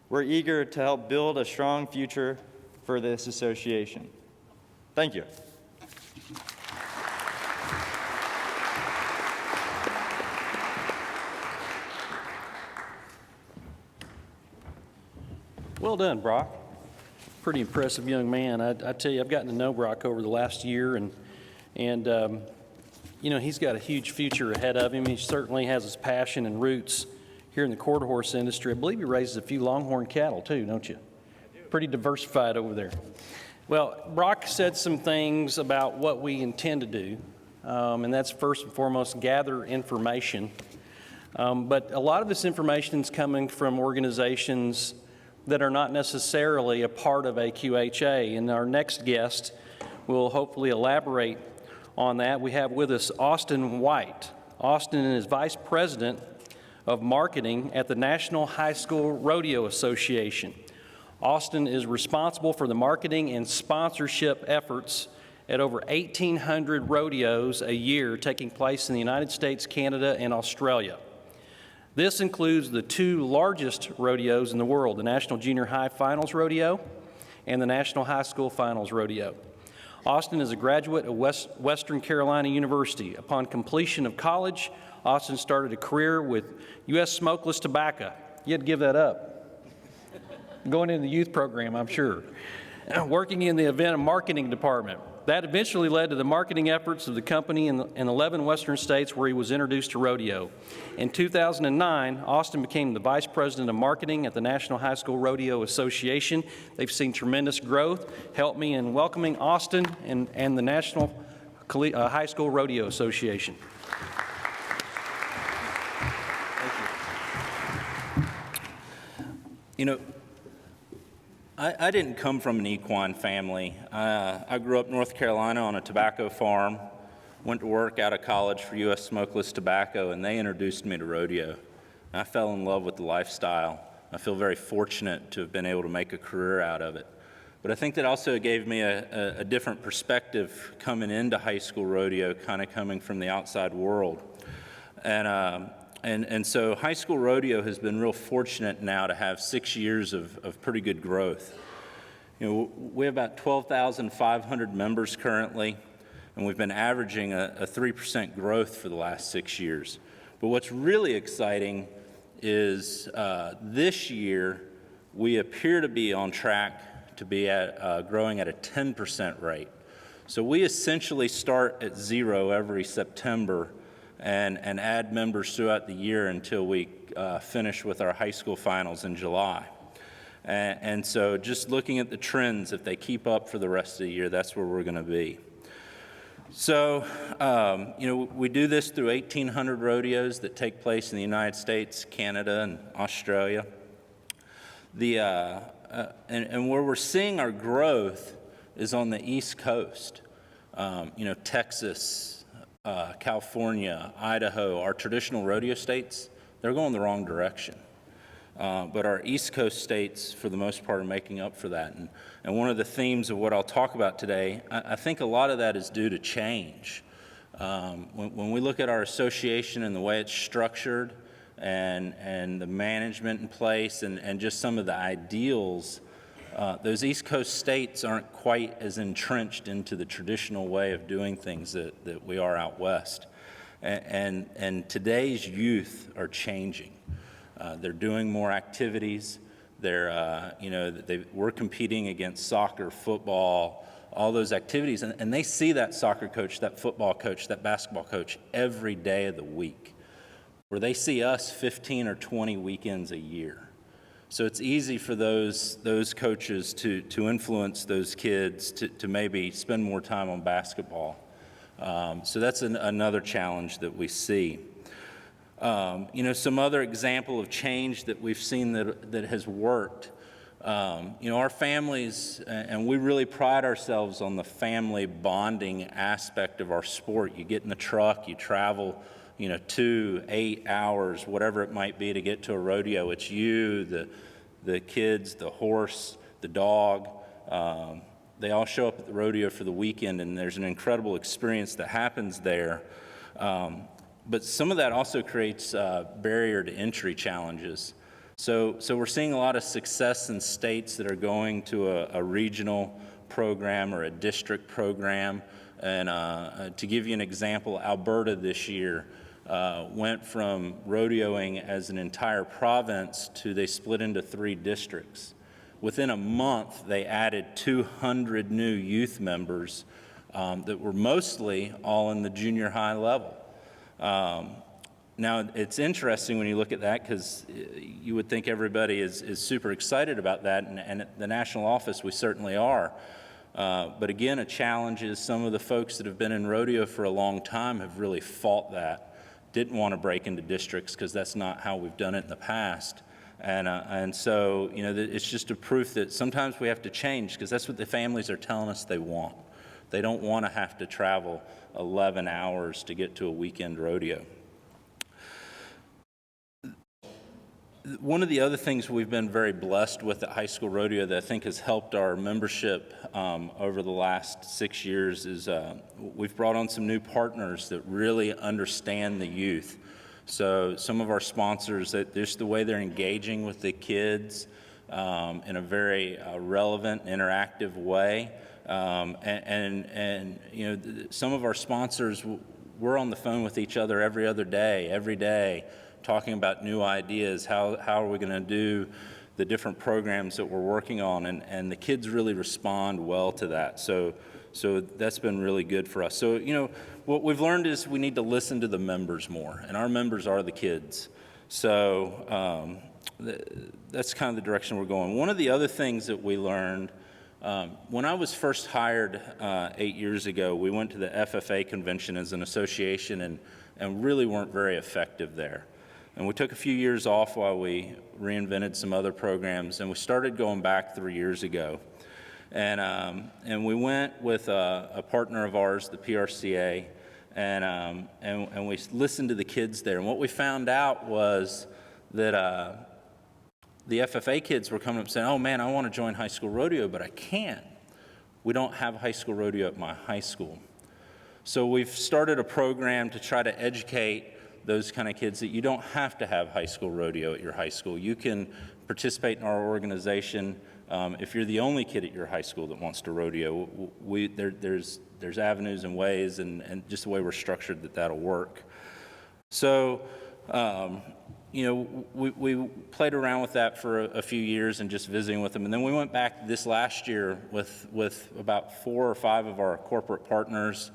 we're eager to help build a strong future for this association. Thank you. Well done, Brock. Pretty impressive young man. I tell you, I've gotten to know Brock over the last year, and you know, he's got a huge future ahead of him. He certainly has his passion and roots here in the quarter horse industry. I believe he raises a few longhorn cattle too, don't you? Pretty diversified over there. Well, Brock said some things about what we intend to do, and that's first and foremost gather information. But a lot of this information is coming from organizations that are not necessarily a part of AQHA, and our next guest will hopefully elaborate on that. We have with us Austin White. Austin is Vice President of Marketing at the National High School Rodeo Association. Austin is responsible for the marketing and sponsorship efforts at over 1,800 rodeos a year taking place in the United States, Canada, and Australia. This includes the two largest rodeos in the world, the National Junior High Finals Rodeo and the National High School Finals Rodeo. Austin is a graduate of Western Carolina University. Upon completion of college, Austin started a career with U.S. Smokeless Tobacco. You had to give that up. Going into the youth program, I'm sure. Working in the event and marketing department. That eventually led to the marketing efforts of the company in 11 western states where he was introduced to rodeo. In 2009, Austin became the Vice President of Marketing at the National High School Rodeo Association. They've seen tremendous growth. Help me in welcoming Austin and the National High School Rodeo Association. Thank you. You know, I didn't come from an equine family. I grew up in North Carolina on a tobacco farm, went to work out of college for U.S. Smokeless Tobacco, and they introduced me to rodeo. I fell in love with the lifestyle. I feel very fortunate to have been able to make a career out of it. But I think that also gave me a different perspective coming into high school rodeo, kind of coming from the outside world. And so high school rodeo has been real fortunate now to have 6 years of pretty good growth. You know, we have about 12,500 members currently, and we've been averaging a 3% growth for the last 6 years. But what's really exciting is this year we appear to be on track to be at growing at a 10% rate. So we essentially start at zero every September and add members throughout the year until we finish with our high school finals in July. And so just looking at the trends, if they keep up for the rest of the year, that's where we're going to be. So, you know, we do this through 1,800 rodeos that take place in the United States, Canada, and Australia. And where we're seeing our growth is on the East Coast. You know, Texas, California, Idaho, our traditional rodeo states, they're going the wrong direction. But our East Coast states, for the most part, are making up for that. And one of the themes of what I'll talk about today, I think a lot of that is due to change. When we look at our association and the way it's structured and the management in place and just some of the ideals, those East Coast states aren't quite as entrenched into the traditional way of doing things that we are out west. And today's youth are changing. They're doing more activities. We're competing against soccer, football, all those activities, and they see that soccer coach, that football coach, that basketball coach every day of the week, where they see us 15 or 20 weekends a year. So it's easy for those coaches to influence those kids to maybe spend more time on basketball. So that's another challenge that we see. Some other example of change that we've seen that has worked. Our families, and we really pride ourselves on the family bonding aspect of our sport. You get in the truck, you travel, 2, 8 hours, whatever it might be to get to a rodeo. It's you, the kids, the horse, the dog. They all show up at the rodeo for the weekend, and there's an incredible experience that happens there. But some of that also creates barrier to entry challenges. So we're seeing a lot of success in states that are going to a regional program or a district program. And to give you an example, Alberta this year went from rodeoing as an entire province to they split into 3 districts. Within a month, they added 200 new youth members that were mostly all in the junior high level. Now, it's interesting when you look at that because you would think everybody is super excited about that, and at the national office, we certainly are. But again, a challenge is some of the folks that have been in rodeo for a long time have really fought that, didn't want to break into districts because that's not how we've done it in the past. And so, it's just a proof that sometimes we have to change because that's what the families are telling us they want. They don't want to have to travel 11 hours to get to a weekend rodeo. One of the other things we've been very blessed with at High School Rodeo that I think has helped our membership over the last 6 years is we've brought on some new partners that really understand the youth. So some of our sponsors, that just the way they're engaging with the kids in a very relevant, interactive way. Some of our sponsors, we're on the phone with each other every day, talking about new ideas, how are we going to do the different programs that we're working on, and the kids really respond well to that. So that's been really good for us. So, what we've learned is we need to listen to the members more, and our members are the kids. So that's kind of the direction we're going. One of the other things that we learned, when I was first hired 8 years ago, we went to the FFA Convention as an association and really weren't very effective there. And we took a few years off while we reinvented some other programs, and we started going back 3 years ago. And we went with a partner of ours, the PRCA, and we listened to the kids there. And what we found out was that the FFA kids were coming up saying, "Oh man, I want to join high school rodeo, but I can't. We don't have high school rodeo at my high school." So we've started a program to try to educate those kind of kids that you don't have to have high school rodeo at your high school. You can participate in our organization if you're the only kid at your high school that wants to rodeo. There's avenues and ways and just the way we're structured that'll work. So, we played around with that for a few years and just visiting with them. And then we went back this last year with about 4 or 5 of our corporate partners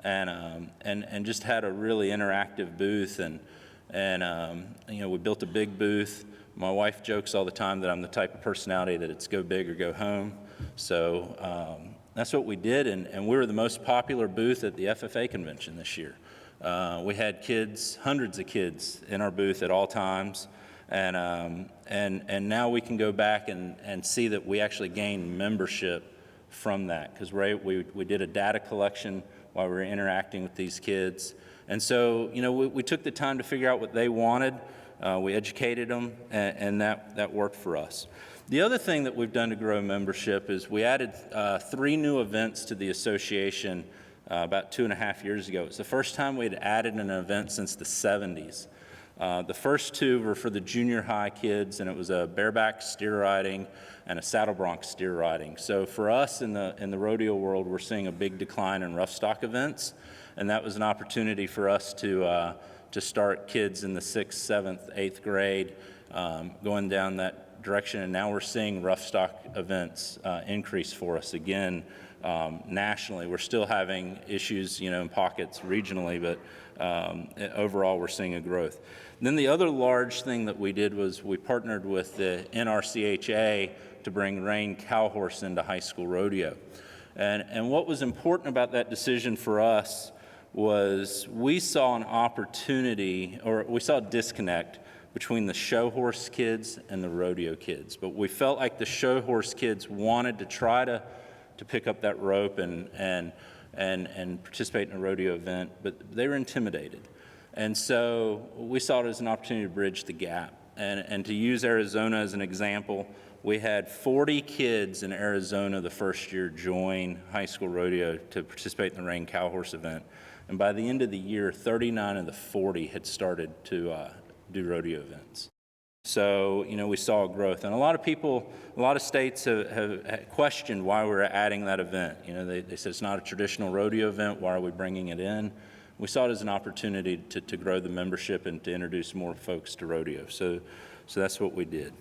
and just had a really interactive booth. And we built a big booth. My wife jokes all the time that I'm the type of personality that it's go big or go home. So that's what we did. And we were the most popular booth at the FFA convention this year. We had kids, hundreds of kids in our booth at all times, and now we can go back and see that we actually gained membership from that because we did a data collection while we were interacting with these kids, and so we took the time to figure out what they wanted. We educated them, and that worked for us. The other thing that we've done to grow membership is we added 3 new events to the association about 2.5 years ago. It's the first time we had added an event since the 70s. The first 2 were for the junior high kids, and it was a bareback steer riding and a saddle bronc steer riding. So for us in the rodeo world, we're seeing a big decline in rough stock events, and that was an opportunity for us to start kids in the 6th, 7th, 8th grade going down that direction, and now we're seeing rough stock events increase for us again nationally. We're still having issues, in pockets regionally, but overall we're seeing a growth. And then the other large thing that we did was we partnered with the NRCHA to bring Rein Cow Horse into high school rodeo. And what was important about that decision for us was we saw an opportunity, or we saw a disconnect between the show horse kids and the rodeo kids. But we felt like the show horse kids wanted to try to pick up that rope and participate in a rodeo event, but they were intimidated. And so we saw it as an opportunity to bridge the gap. And to use Arizona as an example, we had 40 kids in Arizona the first year join high school rodeo to participate in the Rein Cow Horse event. And by the end of the year, 39 of the 40 had started to do rodeo events. So, we saw a growth. And a lot of states have questioned why we're adding that event. They said it's not a traditional rodeo event, why are we bringing it in? We saw it as an opportunity to grow the membership and to introduce more folks to rodeo. So that's what we did.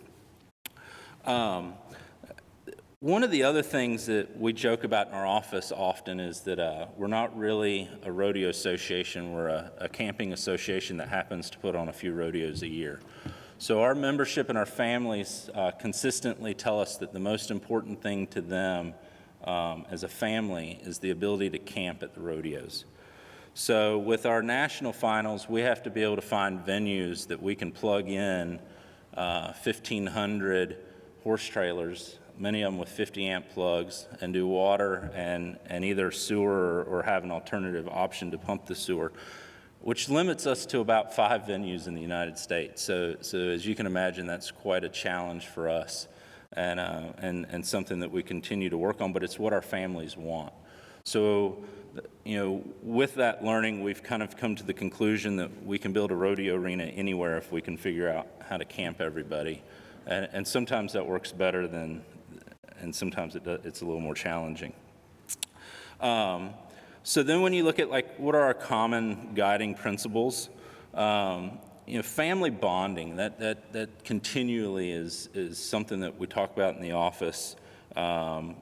One of the other things that we joke about in our office often is that we're not really a rodeo association. We're a camping association that happens to put on a few rodeos a year. So our membership and our families consistently tell us that the most important thing to them as a family is the ability to camp at the rodeos. So with our national finals, we have to be able to find venues that we can plug in 1,500 horse trailers, many of them with 50 amp plugs, and do water and either sewer or have an alternative option to pump the sewer, which limits us to about 5 venues in the United States. So as you can imagine, that's quite a challenge for us and something that we continue to work on, but it's what our families want. So, with that learning, we've kind of come to the conclusion that we can build a rodeo arena anywhere if we can figure out how to camp everybody. And sometimes that works better and sometimes it's a little more challenging. So then when you look at what are our common guiding principles, family bonding, that continually is something that we talk about in the office. And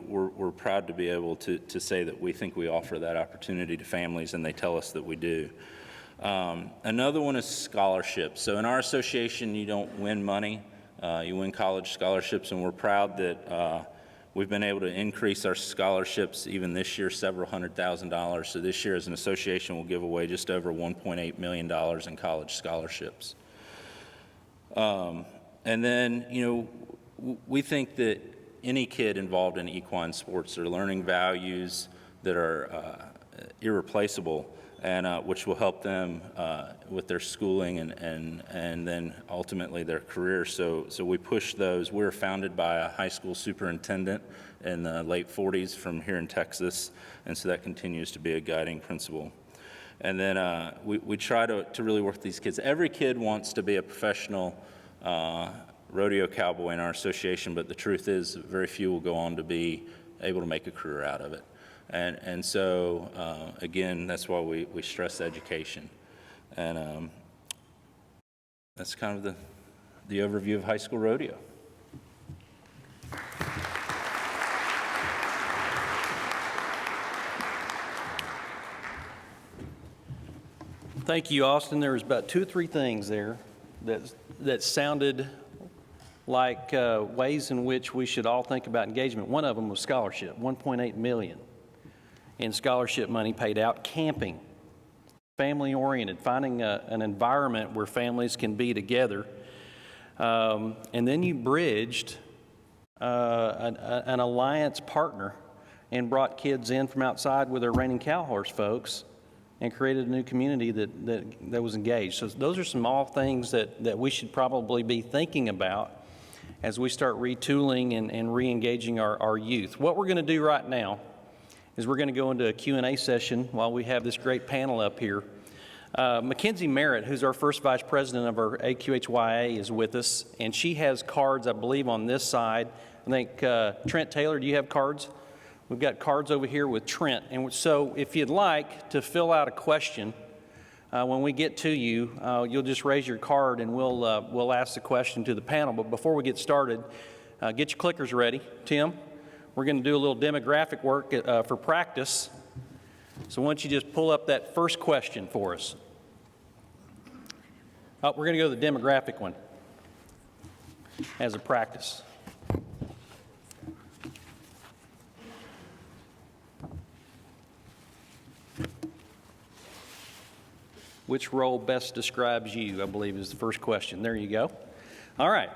we're proud to be able to say that we think we offer that opportunity to families, and they tell us that we do. Another one is scholarships. So in our association, you don't win money, you win college scholarships, and we're proud that we've been able to increase our scholarships even this year, several $100,000. So this year as an association, we'll give away just over $1.8 million in college scholarships. And then, we think that any kid involved in equine sports are learning values that are irreplaceable, and which will help them with their schooling and then ultimately their career. So we push those. We were founded by a high school superintendent in the late 40s from here in Texas, and so that continues to be a guiding principle. And then we try to really work with these kids. Every kid wants to be a professional rodeo cowboy in our association, but the truth is very few will go on to be able to make a career out of it. And so, again, that's why we stress education. And that's kind of the overview of high school rodeo. Thank you, Austin. There was about 2 or 3 things there that sounded like ways in which we should all think about engagement. One of them was scholarship, $1.8 million in scholarship money paid out. Camping, family-oriented, finding an environment where families can be together. And then you bridged an alliance partner and brought kids in from outside with their reining cow horse folks and created a new community that was engaged. So those are some all things that we should probably be thinking about as we start retooling and re-engaging our youth. What we're going to do right now is we're going to go into a Q&A session while we have this great panel up here. Mackenzie Merritt, who's our first vice president of our AQHYA, is with us, and she has cards, I believe, on this side. I think, Trent Taylor, do you have cards? We've got cards over here with Trent. And so if you'd like to fill out a question, When we get to you, you'll just raise your card and we'll ask the question to the panel. But before we get started, get your clickers ready. Tim, we're going to do a little demographic work for practice. So why don't you just pull up that first question for us? Oh, we're going to go to the demographic one as a practice. Which role best describes you, I believe is the first question. There you go. All right.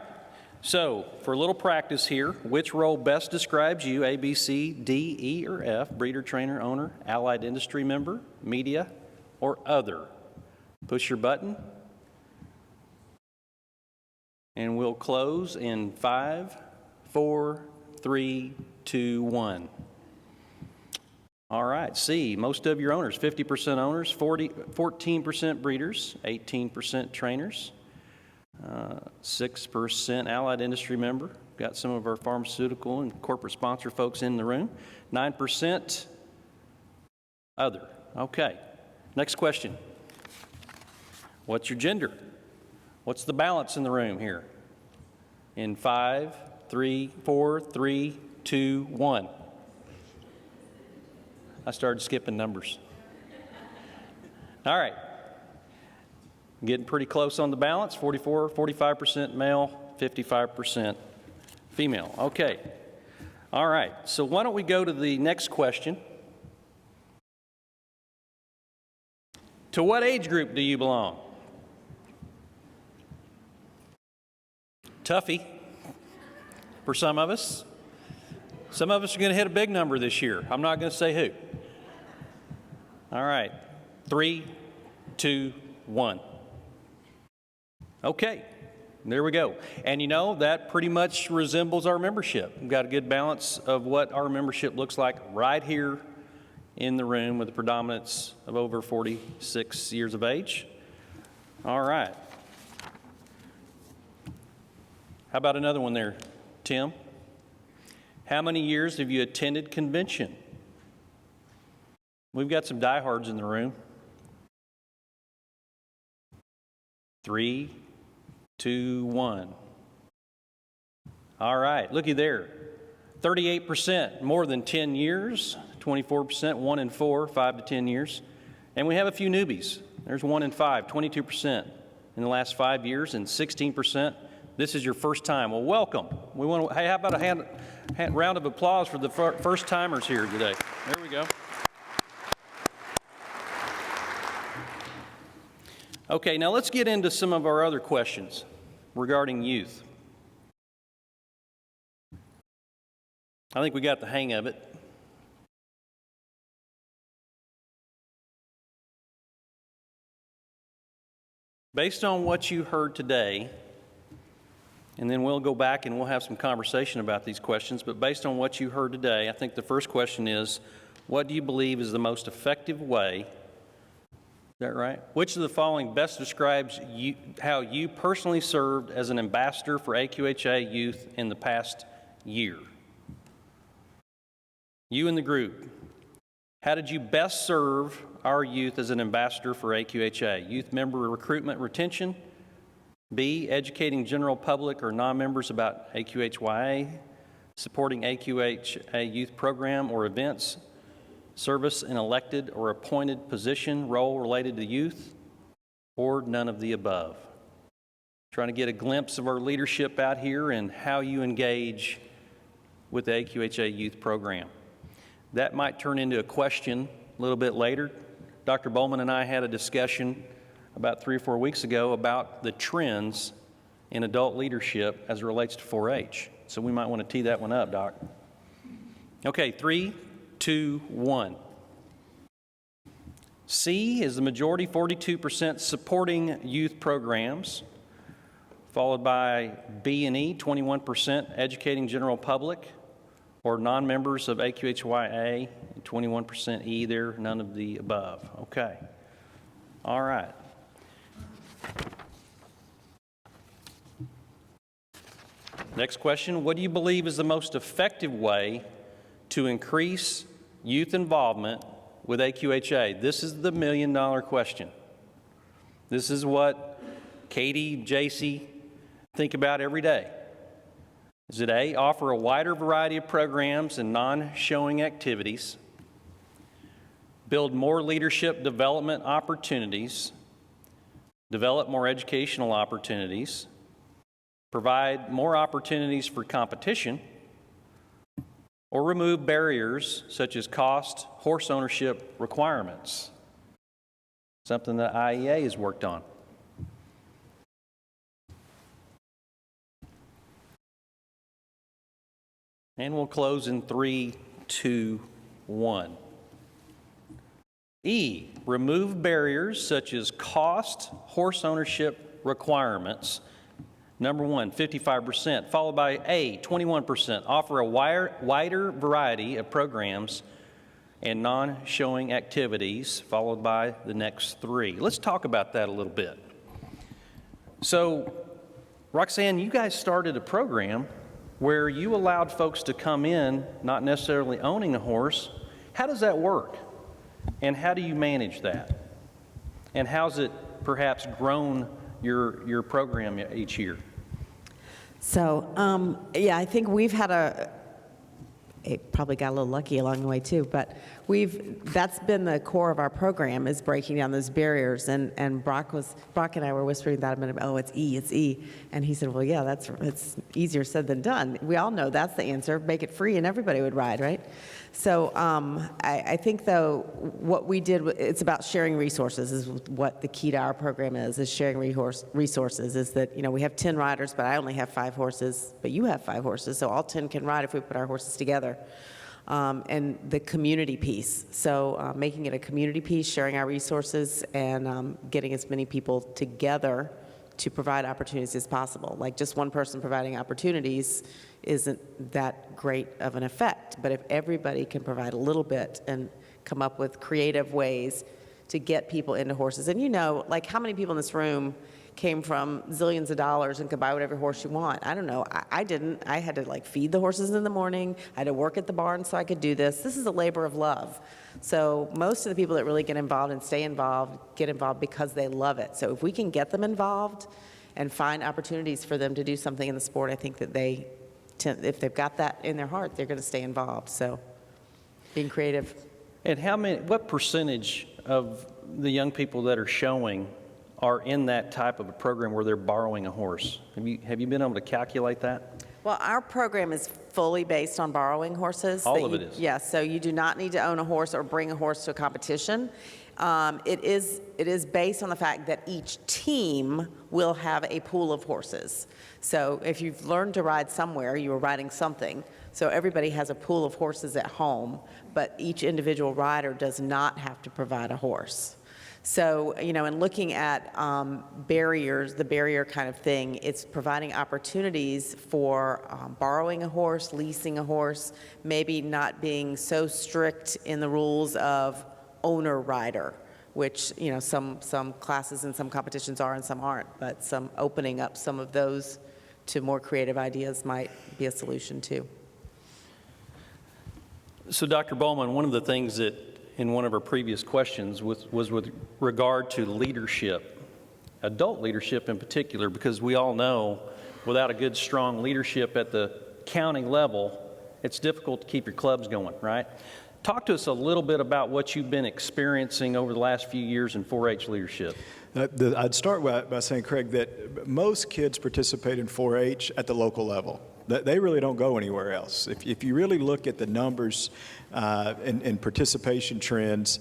So for a little practice here, which role best describes you, A, B, C, D, E, or F, breeder, trainer, owner, allied industry member, media, or other? Push your button. And we'll close in 5, 4, 3, 2, 1. All right, C, most of your owners, 50% owners, 14% breeders, 18% trainers, 6% allied industry member. Got some of our pharmaceutical and corporate sponsor folks in the room. 9% other. Okay, next question. What's your gender? What's the balance in the room here? In 5, 3, 4, 3, 2, 1. I started skipping numbers. All right. Getting pretty close on the balance. 45% male, 55% female. Okay. All right. So why don't we go to the next question? To what age group do you belong? Toughie for some of us. Some of us are going to hit a big number this year. I'm not going to say who. All right. 3, 2, 1. Okay. There we go. And you know, that pretty much resembles our membership. We've got a good balance of what our membership looks like right here in the room with a predominance of over 46 years of age. All right. How about another one there, Tim? How many years have you attended convention? We've got some diehards in the room. 3, 2, 1. All right, looky there. 38%, more than 10 years. 24%, 1 in 4, 5 to 10 years. And we have a few newbies. There's 1 in 5, 22% in the last 5 years, and 16%. This is your first time. Well, welcome. We want to, hey, how about a round of applause for the first timers here today? There we go. Okay, now let's get into some of our other questions regarding youth. I think we got the hang of it. Based on what you heard today, and then we'll go back and we'll have some conversation about these questions, but based on what you heard today, I think the first question is, what do you believe is the most effective way? Is that right? Which of the following best describes how you personally served as an ambassador for AQHA youth in the past year? You and the group. How did you best serve our youth as an ambassador for AQHA? Youth member recruitment retention. B, educating general public or non-members about AQHYA, supporting AQHA youth program or events, service in elected or appointed position, role related to youth, or none of the above. Trying to get a glimpse of our leadership out here and how you engage with the AQHA youth program. That might turn into a question a little bit later. Dr. Boleman and I had a discussion about 3 or 4 weeks ago about the trends in adult leadership as it relates to 4-H. So we might want to tee that one up, Doc. Okay, 3, 2, 1. C is the majority, 42% supporting youth programs, followed by B and E, 21% educating general public or non-members of AQHYA, 21% E there, none of the above. Okay. All right. Next question, what do you believe is the most effective way to increase youth involvement with AQHA? This is the million-dollar question. This is what Katie, JC think about every day. Is it A, offer a wider variety of programs and non-showing activities, build more leadership development opportunities, develop more educational opportunities, provide more opportunities for competition, or remove barriers such as cost, horse ownership requirements, something that IEA has worked on. And we'll close in 3, 2, 1. E, remove barriers such as cost, horse ownership requirements. Number 1, 55%, followed by A, 21%. Offer a wider variety of programs and non-showing activities, followed by the next 3. Let's talk about that a little bit. So, Roxane, you guys started a program where you allowed folks to come in not necessarily owning a horse. How does that work? And how do you manage that? And how's it perhaps grown your program each year? So, yeah, I think we've had it probably got a little lucky along the way too, but that's been the core of our program, is breaking down those barriers. And Brock and I were whispering that a minute, oh, it's E. And he said, well, yeah, it's easier said than done. We all know that's the answer, make it free and everybody would ride, right? So I think, though, what we did, it's about sharing resources is what the key to our program is sharing resources, is that, we have 10 riders, but I only have 5 horses, but you have 5 horses, so all 10 can ride if we put our horses together. And the community piece, so making it a community piece, sharing our resources, and getting as many people together to provide opportunities as possible. Like just one person providing opportunities isn't that great of an effect, but if everybody can provide a little bit and come up with creative ways to get people into horses. And like how many people in this room came from zillions of dollars and could buy whatever horse you want? I don't know. I didn't. I had to feed the horses in the morning. I had to work at the barn so I could do this. This is a labor of love. So most of the people that really get involved and stay involved get involved because they love it. So if we can get them involved and find opportunities for them to do something in the sport, I think that if they've got that in their heart, they're going to stay involved. So being creative. And what percentage of the young people that are showing are in that type of a program where they're borrowing a horse? Have you been able to calculate that? Well, our program is fully based on borrowing horses. All of it is? Yes, so you do not need to own a horse or bring a horse to a competition. It is based on the fact that each team will have a pool of horses. So if you've learned to ride somewhere, you are riding something. So everybody has a pool of horses at home, but each individual rider does not have to provide a horse. So, in looking at barriers, the barrier kind of thing, it's providing opportunities for borrowing a horse, leasing a horse, maybe not being so strict in the rules of owner-rider, which, some classes and some competitions are and some aren't, but some opening up some of those to more creative ideas might be a solution too. So, Dr. Boleman, one of the things that in one of our previous questions was with regard to leadership, adult leadership in particular, because we all know without a good, strong leadership at the county level, it's difficult to keep your clubs going, right? Talk to us a little bit about what you've been experiencing over the last few years in 4-H leadership. I'd start by saying, Craig, that most kids participate in 4-H at the local level. They really don't go anywhere else. If you really look at the numbers and participation trends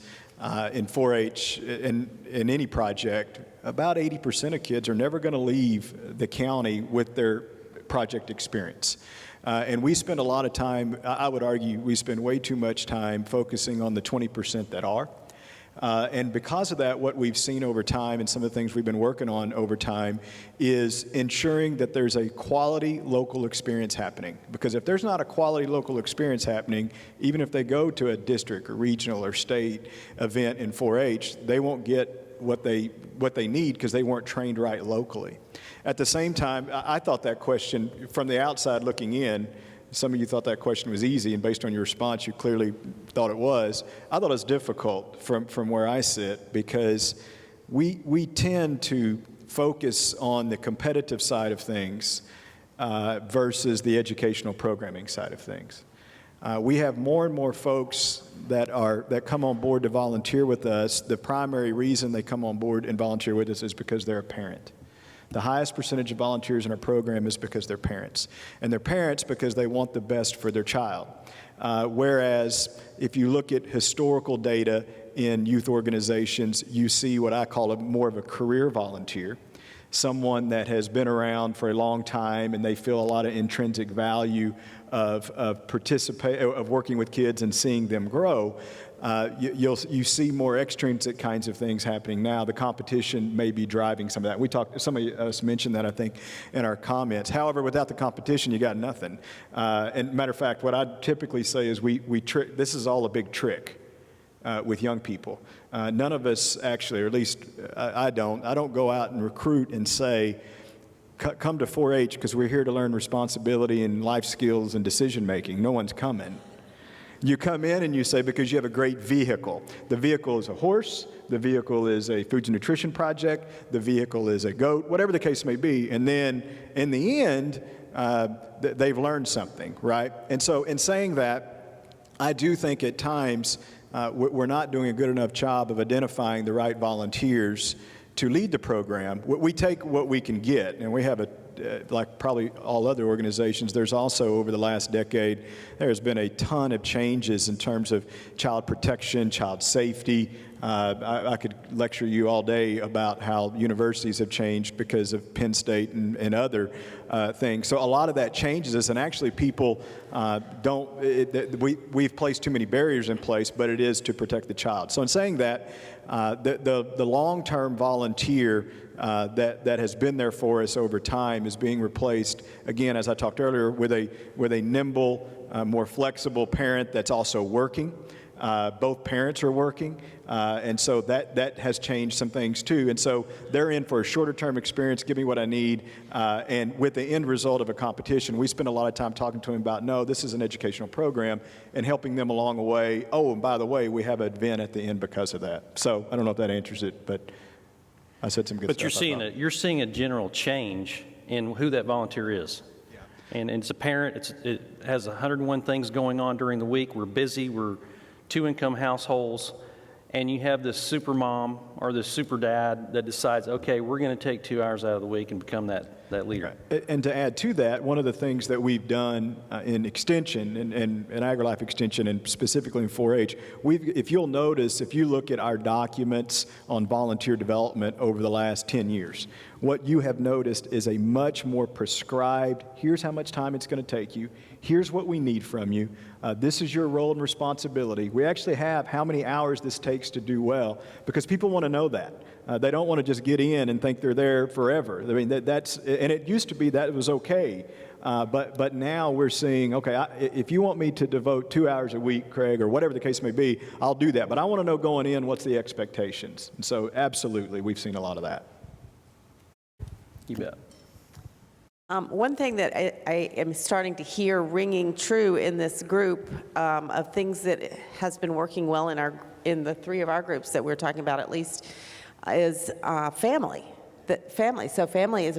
in 4-H in any project, about 80% of kids are never going to leave the county with their project experience. And we spend a lot of time, I would argue, we spend way too much time focusing on the 20% that are. And because of that, what we've seen over time and some of the things we've been working on over time is ensuring that there's a quality local experience happening. Because if there's not a quality local experience happening, even if they go to a district or regional or state event in 4-H, they won't get what they need because they weren't trained right locally. At the same time, I thought that question, from the outside looking in, some of you thought that question was easy, and based on your response, you clearly thought it was. I thought it was difficult from where I sit, because we tend to focus on the competitive side of things versus the educational programming side of things. We have more and more folks that come on board to volunteer with us. The primary reason they come on board and volunteer with us is because they're a parent. The highest percentage of volunteers in our program is because they're parents. And they're parents because they want the best for their child. Whereas if you look at historical data in youth organizations, you see what I call more of a career volunteer, someone that has been around for a long time and they feel a lot of intrinsic value of working with kids and seeing them grow. You see more extrinsic kinds of things happening now. The competition may be driving some of that. Some of us mentioned that, I think, in our comments. However, without the competition, you got nothing. And matter of fact, what I typically say is this is all a big trick with young people. None of us actually, or at least I don't go out and recruit and say, come to 4-H because we're here to learn responsibility and life skills and decision making. No one's coming. You come in and you say, because you have a great vehicle. The vehicle is a horse, the vehicle is a foods and nutrition project, the vehicle is a goat, whatever the case may be. And then in the end, they've learned something, right? And so in saying that, I do think at times we're not doing a good enough job of identifying the right volunteers to lead the program. We take what we can get, and we have like probably all other organizations, there's also over the last decade, there's been a ton of changes in terms of child protection, child safety. I could lecture you all day about how universities have changed because of Penn State and other things. So a lot of that changes us, and actually people we've placed too many barriers in place, but it is to protect the child. So in saying that, the long-term volunteer that has been there for us over time is being replaced, again, as I talked earlier, with a nimble, more flexible parent that's also working. Both parents are working, and so that has changed some things too. And so they're in for a shorter term experience, give me what I need, and with the end result of a competition, we spend a lot of time talking to them about, no, this is an educational program, and helping them along the way. Oh, and by the way, we have an event at the end because of that. So I don't know if that answers it, but I said some good stuff. But you're seeing a general change in who that volunteer is. Yeah. And it's a parent, it has 101 things going on during the week. We're busy, we're two-income households, and you have this super mom or this super dad that decides, okay, we're going to take 2 hours out of the week and become that leader. And to add to that, one of the things that we've done in Extension, in AgriLife Extension, and specifically in 4-H, if you'll notice, if you look at our documents on volunteer development over the last 10 years, what you have noticed is a much more prescribed, here's how much time it's going to take you, here's what we need from you, this is your role and responsibility. We actually have how many hours this takes to do well, because people want to know that. They don't want to just get in and think they're there forever. I mean, that's, and it used to be that it was okay. But now we're seeing, okay, if you want me to devote 2 hours a week, Craig, or whatever the case may be, I'll do that. But I want to know going in, what's the expectations? And so absolutely, we've seen a lot of that. You bet. One thing that I am starting to hear ringing true in this group of things that has been working well in the three of our groups that we're talking about at least is family. So family is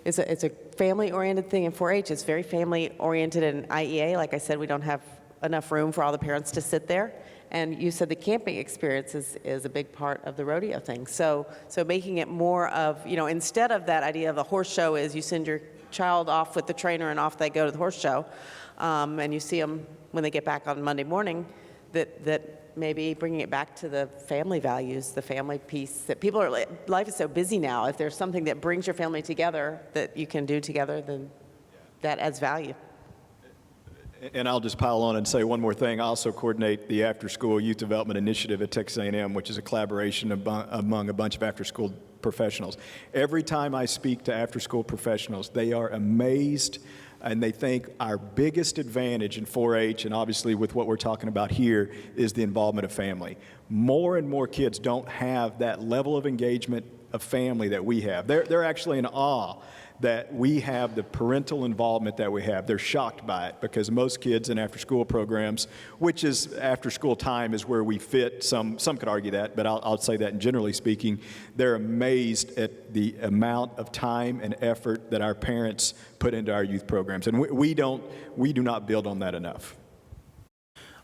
it's a family-oriented thing in 4-H. It's very family-oriented in IEA. Like I said, we don't have enough room for all the parents to sit there. And you said the camping experience is a big part of the rodeo thing. So making it more of, instead of that idea of a horse show is you send your child off with the trainer and off they go to the horse show, and you see them when they get back on Monday morning, that maybe bringing it back to the family values, the family piece, that life is so busy now. If there's something that brings your family together that you can do together, then that adds value. And I'll just pile on and say one more thing. I also coordinate the after-school youth development initiative at Texas A&M, which is a collaboration among a bunch of after-school professionals. Every time I speak to after-school professionals, they are amazed, and they think our biggest advantage in 4-H, and obviously with what we're talking about here, is the involvement of family. More and more kids don't have that level of engagement of family that we have. They're actually in awe that we have the parental involvement that we have. They're shocked by it because most kids in after-school programs, which is after-school time is where we fit, some could argue that, but I'll say that generally speaking, they're amazed at the amount of time and effort that our parents put into our youth programs. And we do not build on that enough.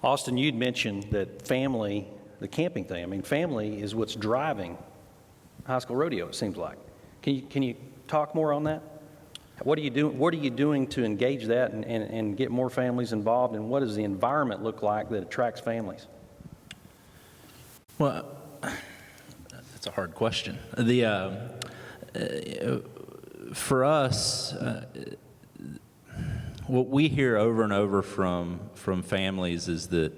Austin, you'd mentioned that family, the camping thing, I mean, family is what's driving high school rodeo, it seems like. Can you talk more on that? What are you doing to engage that and get more families involved, and what does the environment look like that attracts families? Well, that's a hard question. For us, what we hear over and over from families is that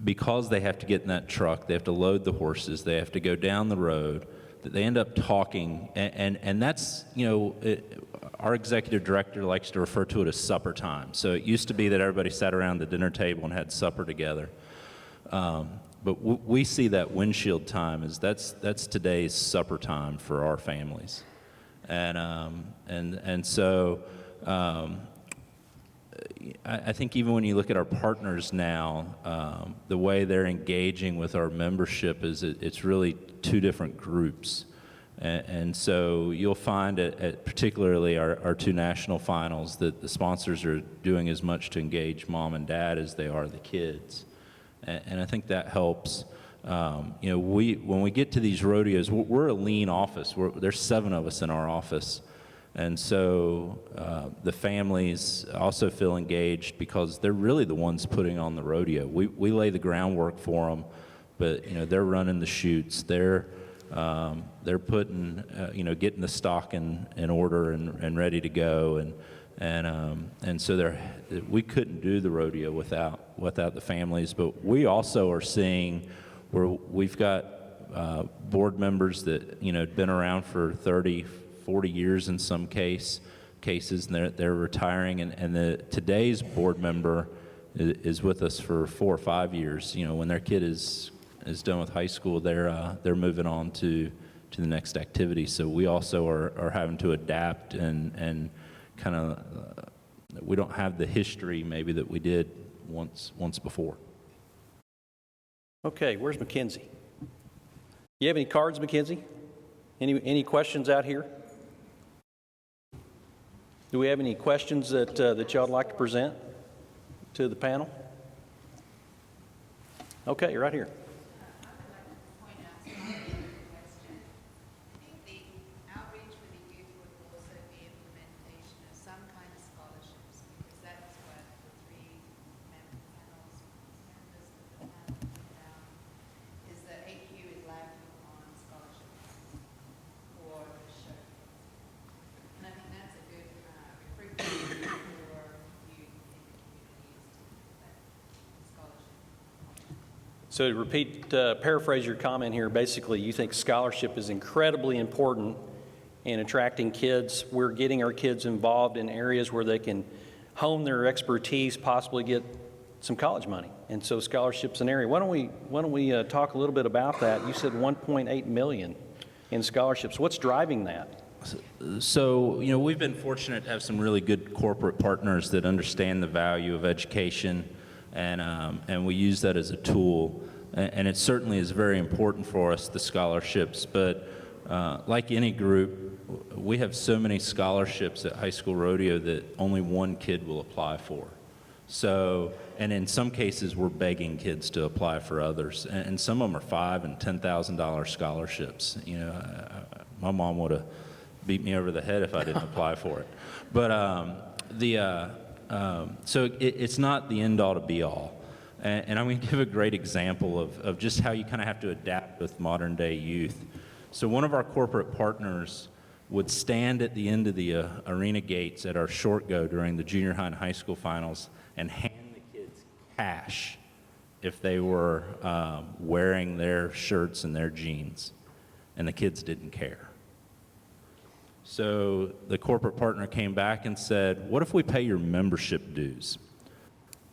because they have to get in that truck, they have to load the horses, they have to go down the road, that they end up talking, and that's, our executive director likes to refer to it as supper time. So it used to be that everybody sat around the dinner table and had supper together. But we see that windshield time as that's today's supper time for our families. And so I think even when you look at our partners now, the way they're engaging with our membership is it's really two different groups. And so you'll find at particularly our two national finals that the sponsors are doing as much to engage mom and dad as they are the kids. And I think that helps. When we get to these rodeos, we're a lean office. There's 7 of us in our office. And so the families also feel engaged because they're really the ones putting on the rodeo. We lay the groundwork for them, but they're running the chutes. They're putting getting the stock in order and ready to go. And so we couldn't do the rodeo without the families. But we also are seeing where we've got board members that had been around for 30, 40 years in some cases, and they're retiring. And today's board member is with us for 4 or 5 years. When their kid is done with high school, they're moving on to the next activity. So we also are having to adapt and kind of we don't have the history maybe that we did once before. Okay, where's Mackenzie? You have any cards, Mackenzie? Any questions out here? Do we have any questions that y'all would like to present to the panel? Okay, right here. So to paraphrase your comment here, basically you think scholarship is incredibly important in attracting kids. We're getting our kids involved in areas where they can hone their expertise, possibly get some college money. And so scholarship's an area. Why don't we talk a little bit about that? You said 1.8 million in scholarships. What's driving that? So, we've been fortunate to have some really good corporate partners that understand the value of education, and we use that as a tool. And it certainly is very important for us, the scholarships. But like any group, we have so many scholarships at high school rodeo that only one kid will apply for. So, and in some cases, we're begging kids to apply for others. And some of them are $5,000 and $10,000 scholarships. My mom would have beat me over the head if I didn't apply for it. But so it's not the end all to be all. And I'm going to give a great example of just how you kind of have to adapt with modern day youth. So one of our corporate partners would stand at the end of the arena gates at our short go during the junior high and high school finals and hand the kids cash if they were wearing their shirts and their jeans, and the kids didn't care. So the corporate partner came back and said, what if we pay your membership dues?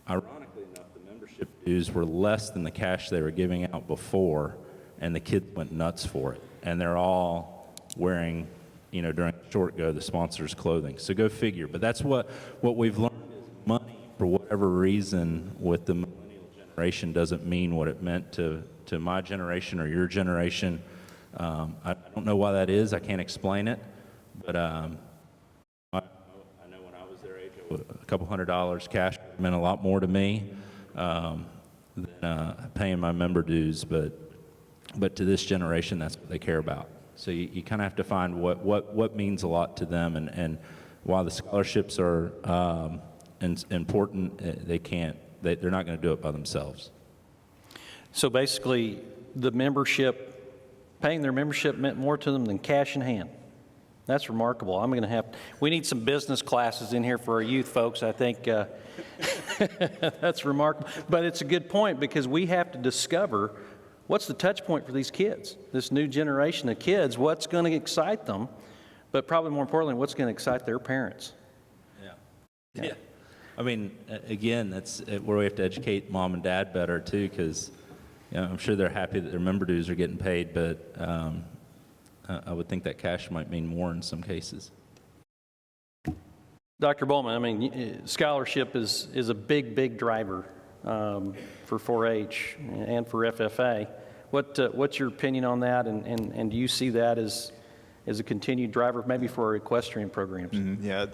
Ironically enough, the membership dues were less than the cash they were giving out before, and the kids went nuts for it. And they're all wearing, during short go, the sponsor's clothing. So go figure. But that's what we've learned is money, for whatever reason, with the millennial generation doesn't mean what it meant to my generation or your generation. I don't know why that is. I can't explain it. But I know when I was their age, a couple $100 cash meant a lot more to me than paying my member dues. But to this generation, that's what they care about. So you kind of have to find what means a lot to them, and while the scholarships are important, they're not going to do it by themselves. So basically, paying their membership meant more to them than cash in hand. That's remarkable. We need some business classes in here for our youth folks. I think that's remarkable. But it's a good point, because we have to discover what's the touch point for these kids, this new generation of kids, what's going to excite them, but probably more importantly, what's going to excite their parents. Yeah. I mean, again, that's where we have to educate mom and dad better too, because I'm sure they're happy that their member dues are getting paid, but I would think that cash might mean more in some cases. Dr. Boleman, I mean, scholarship is a big driver for 4-H and for FFA. What's your opinion on that, and do you see that as a continued driver maybe for our equestrian programs? Mm-hmm. Yeah,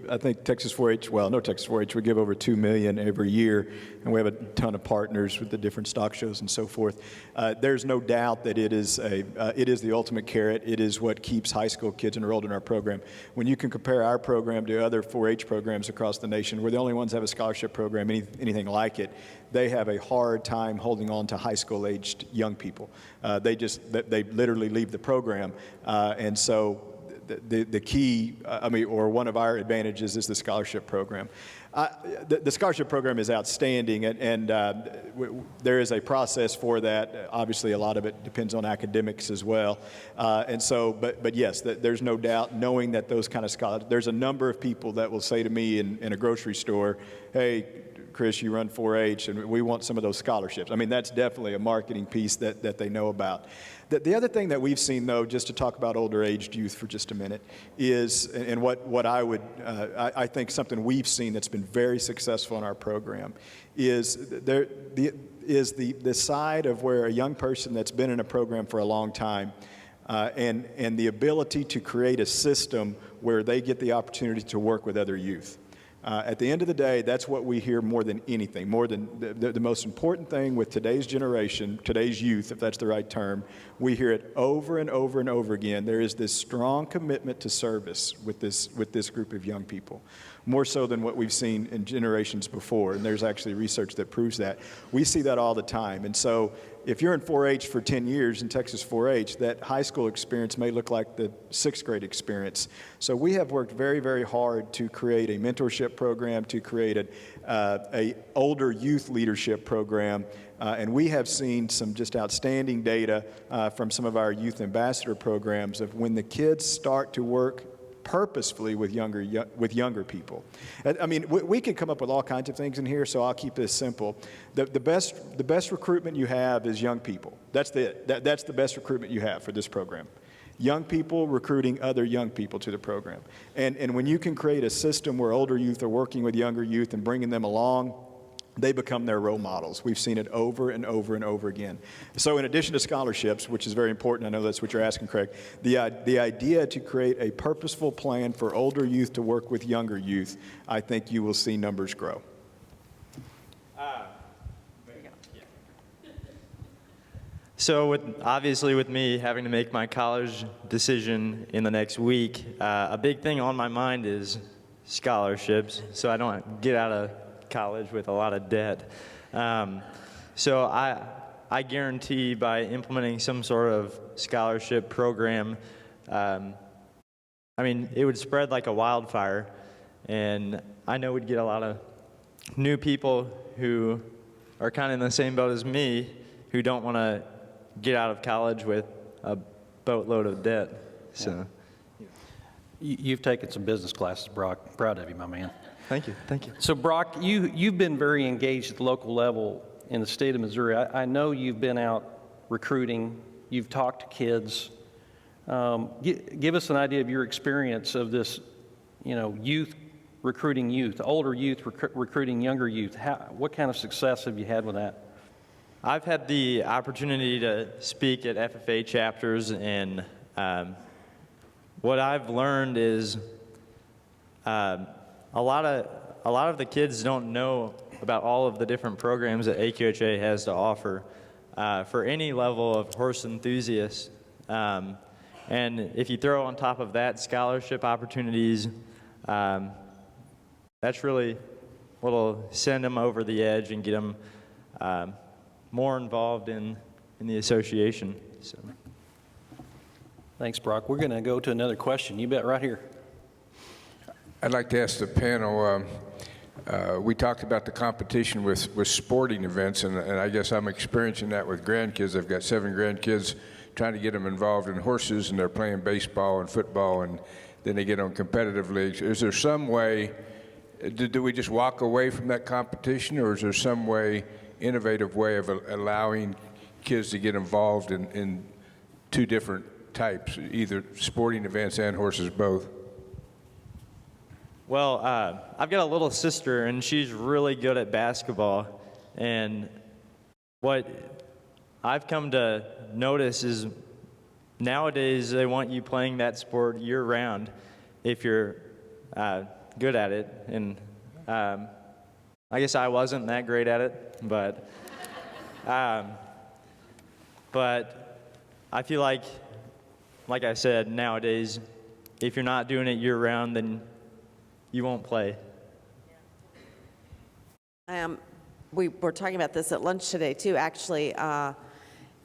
I think Texas 4-H, no Texas 4-H, we give over $2 million every year, and we have a ton of partners with the different stock shows and so forth. There's no doubt that it is the ultimate carrot. It is what keeps high school kids enrolled in our program. When you can compare our program to other 4-H programs across the nation, we're the only ones that have a scholarship program, anything like it. They have a hard time holding on to high school-aged young people. They literally leave the program, and so the key, or one of our advantages is the scholarship program. The scholarship program is outstanding, and there is a process for that. Obviously, a lot of it depends on academics as well. And so, but yes, there's no doubt, knowing that those kind of scholars, there's a number of people that will say to me in a grocery store, hey, Chris, you run 4-H, and we want some of those scholarships. I mean, that's definitely a marketing piece that they know about. The other thing that we've seen, though, just to talk about older-aged youth for just a minute, is, and what I think something we've seen that's been very successful in our program, is the side of where a young person that's been in a program for a long time, and the ability to create a system where they get the opportunity to work with other youth. At the end of the day, that's what we hear more than anything, more than the most important thing with today's generation, today's youth, if that's the right term. We hear it over and over and over again. There is this strong commitment to service with this group of young people, more so than what we've seen in generations before, and there's actually research that proves that. We see that all the time, and so if you're in 4-H for 10 years in Texas 4-H, that high school experience may look like the 6th grade experience. So we have worked very, very hard to create a mentorship program, to create a older youth leadership program, and we have seen some just outstanding data from some of our youth ambassador programs of when the kids start to work purposefully with younger people. I mean, we could come up with all kinds of things in here, so I'll keep this simple. The best recruitment you have is young people. That's the best recruitment you have for this program. Young people recruiting other young people to the program. And when you can create a system where older youth are working with younger youth and bringing them along, they become their role models. We've seen it over and over and over again. So in addition to scholarships, which is very important, I know that's what you're asking, Craig, the idea to create a purposeful plan for older youth to work with younger youth, I think you will see numbers grow. So obviously with me having to make my college decision in the next week, a big thing on my mind is scholarships, so I don't get out of college with a lot of debt. So I guarantee by implementing some sort of scholarship program, I mean, it would spread like a wildfire, and I know we'd get a lot of new people who are kind of in the same boat as me, who don't want to get out of college with a boatload of debt. So, You've taken some business classes, Brock. Proud of you, my man. Thank you. Thank you. So, Brock, you've been very engaged at the local level in the state of Missouri. I know you've been out recruiting. You've talked to kids. Give us an idea of your experience of this, youth recruiting youth, older youth recruiting younger youth. What kind of success have you had with that? I've had the opportunity to speak at FFA chapters, and what I've learned is a lot of the kids don't know about all of the different programs that AQHA has to offer for any level of horse enthusiast. And if you throw on top of that scholarship opportunities, that's really what will send them over the edge and get them more involved in the association. So. Thanks, Brock. We're going to go to another question. You bet, right here. I'd like to ask the panel, we talked about the competition with sporting events, and I guess I'm experiencing that with grandkids. I've got 7 grandkids, trying to get them involved in horses, and they're playing baseball and football, and then they get on competitive leagues. Is there some way, do we just walk away from that competition, or is there some way, innovative way of allowing kids to get involved in 2 different types, either sporting events and horses both? Well, I've got a little sister, and she's really good at basketball. And what I've come to notice is nowadays they want you playing that sport year-round if you're good at it. And I guess I wasn't that great at it, but I feel like I said, nowadays, if you're not doing it year-round, then you won't play. We were talking about this at lunch today, too. Actually,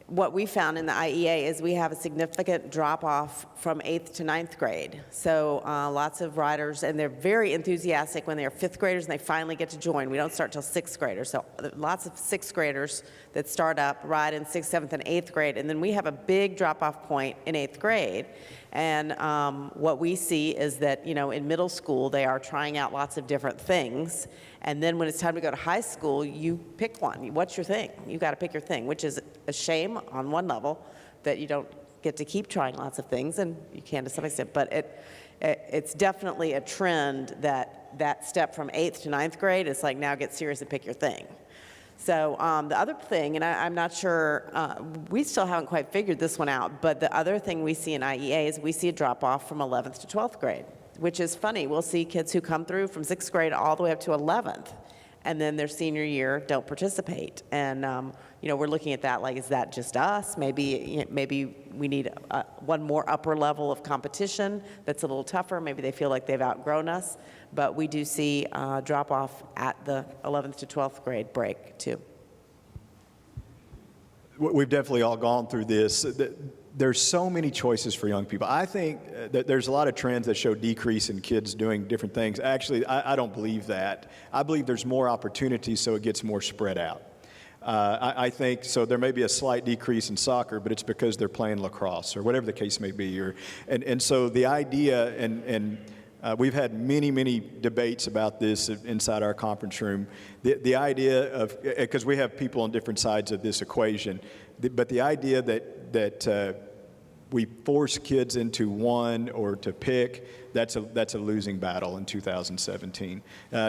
what we found in the IEA is we have a significant drop-off from 8th to 9th grade. So lots of riders, and they're very enthusiastic when they're 5th graders and they finally get to join. We don't start till 6th graders. So lots of 6th graders that start up, ride in 6th, 7th, and 8th grade. And then we have a big drop-off point in 8th grade. And what we see is that, in middle school, they are trying out lots of different things. And then when it's time to go to high school, you pick one. What's your thing? You got to pick your thing, which is a shame on one level that you don't get to keep trying lots of things, and you can to some extent. But it's definitely a trend that step from 8th to 9th grade is like, now get serious and pick your thing. So the other thing, and I'm not sure, we still haven't quite figured this one out, but the other thing we see in IEA is we see a drop-off from 11th to 12th grade, which is funny. We'll see kids who come through from 6th grade all the way up to 11th, and then their senior year don't participate. And we're looking at that like, is that just us? Maybe we need one more upper level of competition that's a little tougher. Maybe they feel like they've outgrown us. But we do see drop off at the 11th to 12th grade break too. We've definitely all gone through this. There's so many choices for young people. I think that there's a lot of trends that show decrease in kids doing different things. Actually, I don't believe that. I believe there's more opportunities, so it gets more spread out. I think, so there may be a slight decrease in soccer, but it's because they're playing lacrosse or whatever the case may be. And so the idea, and we've had many debates about this inside our conference room. The idea of, because we have people on different sides of this equation, but the idea that we force kids into one or to pick, that's a losing battle in 2017.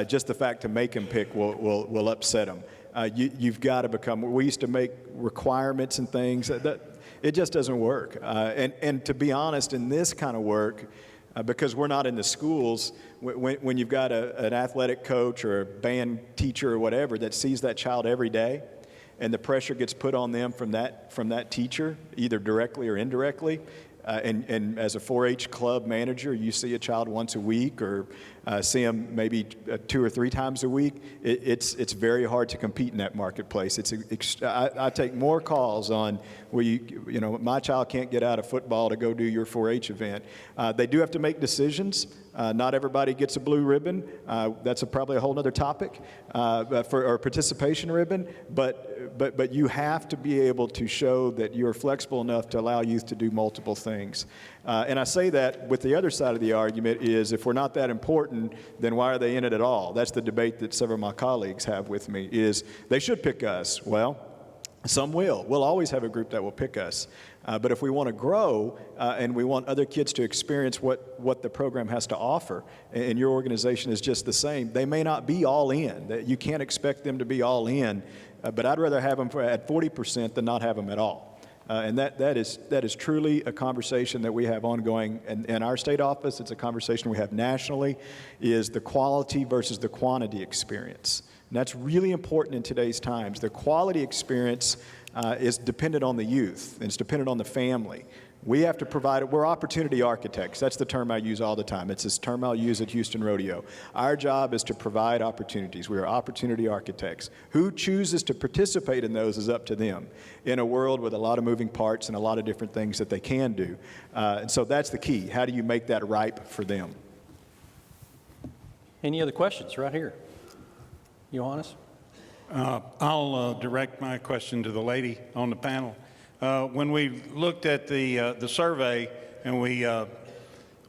Just the fact to make them pick will upset them. You've got to become, we used to make requirements and things, that it just doesn't work. And to be honest, in this kind of work, because we're not in the schools, when you've got an athletic coach or a band teacher or whatever that sees that child every day, and the pressure gets put on them from that teacher, either directly or indirectly, and as a 4-H club manager, you see a child once a week or see them maybe 2 or 3 times a week, it's very hard to compete in that marketplace. I take more calls on where my child can't get out of football to go do your 4-H event. They do have to make decisions. Not everybody gets a blue ribbon. That's probably a whole other topic or participation ribbon. But you have to be able to show that you're flexible enough to allow youth to do multiple things. And I say that with the other side of the argument is if we're not that important, then why are they in it at all? That's the debate that several of my colleagues have with me is they should pick us. Well, Some will. We'll always have a group that will pick us. But if we want to grow and we want other kids to experience what the program has to offer, and your organization is just the same, they may not be all in. You can't expect them to be all in, but I'd rather have them at 40% than not have them at all. And that is truly a conversation that we have ongoing in our state office. It's a conversation we have nationally, is the quality versus the quantity experience. And that's really important in today's times. The quality experience is dependent on the youth, and it's dependent on the family. We have to provide, we're opportunity architects. That's the term I use all the time. It's this term I'll use at Houston Rodeo. Our job is to provide opportunities. We are opportunity architects. Who chooses to participate in those is up to them in a world with a lot of moving parts and a lot of different things that they can do. And so that's the key. How do you make that ripe for them? Any other questions right here? Johannes? I'll direct my question to the lady on the panel. When we looked at the survey and we had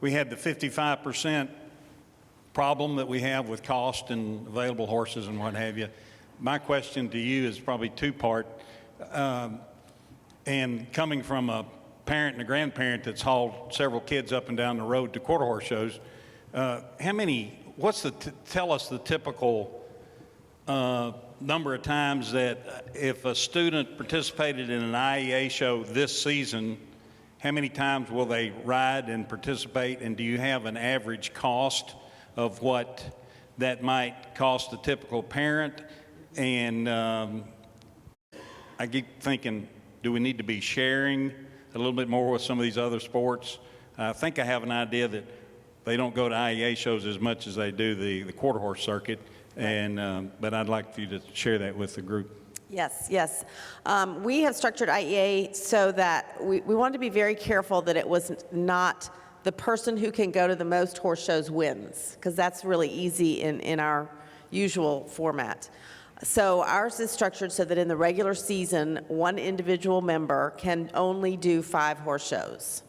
the 55% problem that we have with cost and available horses and what have you, my question to you is probably two-part. And coming from a parent and a grandparent that's hauled several kids up and down the road to quarter horse shows, tell us the typical number of times that if a student participated in an IEA show this season, how many times will they ride and participate, and do you have an average cost of what that might cost a typical parent? And I keep thinking, do we need to be sharing a little bit more with some of these other sports? I think I have an idea that they don't go to IEA shows as much as they do the quarter horse circuit. And but I'd like for you to share that with the group. Yes, yes. We have structured IEA so that we wanted to be very careful that it was not the person who can go to the most horse shows wins, because that's really easy in our usual format. So ours is structured so that in the regular season, one individual member can only do 5 horse shows.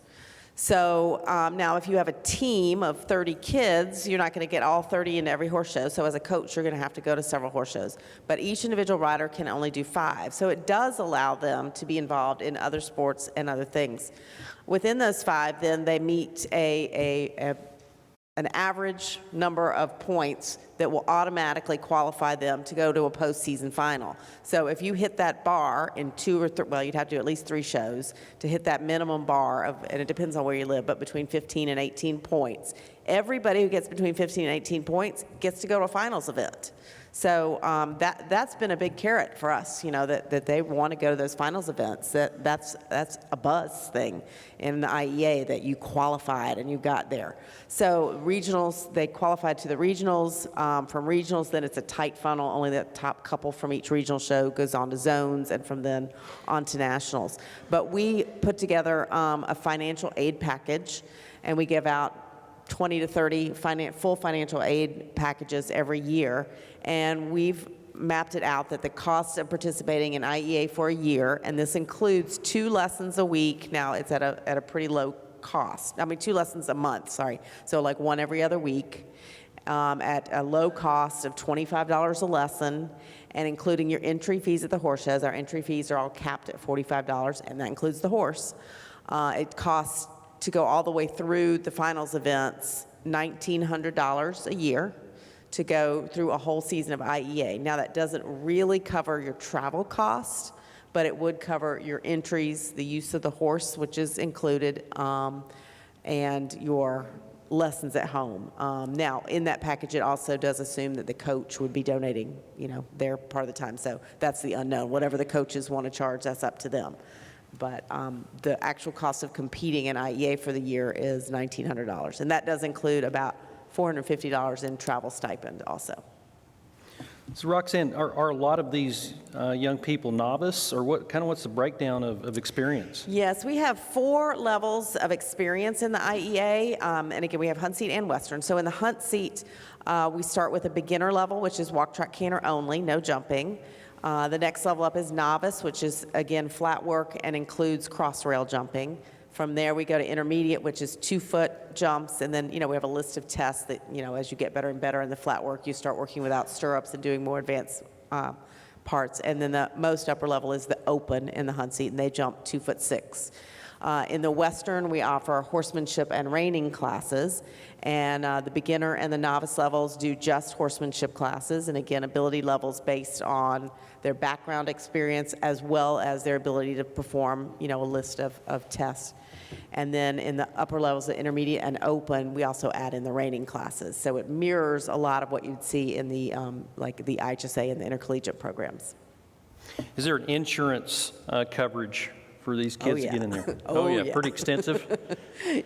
So now if you have a team of 30 kids, you're not going to get all 30 into every horse show. So as a coach, you're going to have to go to several horse shows. But each individual rider can only do 5. So it does allow them to be involved in other sports and other things. Within those 5, then they meet an average number of points that will automatically qualify them to go to a postseason final. So if you hit that bar in 2 or 3, well, you'd have to do at least 3 shows to hit that minimum bar of, and it depends on where you live, but between 15 and 18 points. Everybody who gets between 15 and 18 points gets to go to a finals event. So that's been a big carrot for us, you know, that they want to go to those finals events. That's a buzz thing in the IEA, that you qualified and you got there. So regionals, they qualified to the regionals. From regionals, then it's a tight funnel. Only the top couple from each regional show goes on to zones, and from then on to nationals. But we put together a financial aid package, and we give out 20 to 30 full financial aid packages every year, and we've mapped it out that the cost of participating in IEA for a year, and this includes 2 lessons a week. Now it's at a pretty low cost. I mean, 2 lessons a month, sorry. So like 1 every other week, at a low cost of $25 a lesson, and including your entry fees at the horse shows. Our entry fees are all capped at $45, and that includes the horse. It costs, to go all the way through the finals events, $1,900 a year to go through a whole season of IEA. Now that doesn't really cover your travel cost, but it would cover your entries, the use of the horse, which is included, and your lessons at home. Now in that package, it also does assume that the coach would be donating, you know, their part of the time. So that's the unknown. Whatever the coaches want to charge, that's up to them. But the actual cost of competing in IEA for the year is $1,900, and that does include about $450 in travel stipend also. So Roxane, are a lot of these young people novice, or what's the breakdown of experience? Yes, we have 4 levels of experience in the IEA, and again, we have hunt seat and western. So in the hunt seat, we start with a beginner level, which is walk, track, canter only, no jumping. The next level up is novice, which is, again, flat work and includes cross rail jumping. From there, we go to intermediate, which is 2-foot jumps, and then, you know, we have a list of tests that, you know, as you get better and better in the flat work, you start working without stirrups and doing more advanced parts. And then the most upper level is the open in the hunt seat, and they jump 2'6". In the Western, we offer horsemanship and reining classes, and the beginner and the novice levels do just horsemanship classes, and again, ability levels based on their background experience as well as their ability to perform, a list of tests. And then in the upper levels, the intermediate and open, we also add in the reining classes. So it mirrors a lot of what you'd see in the, like the IHSA and the intercollegiate programs. Is there an insurance coverage for these kids to get in there? Oh, yeah. Pretty extensive?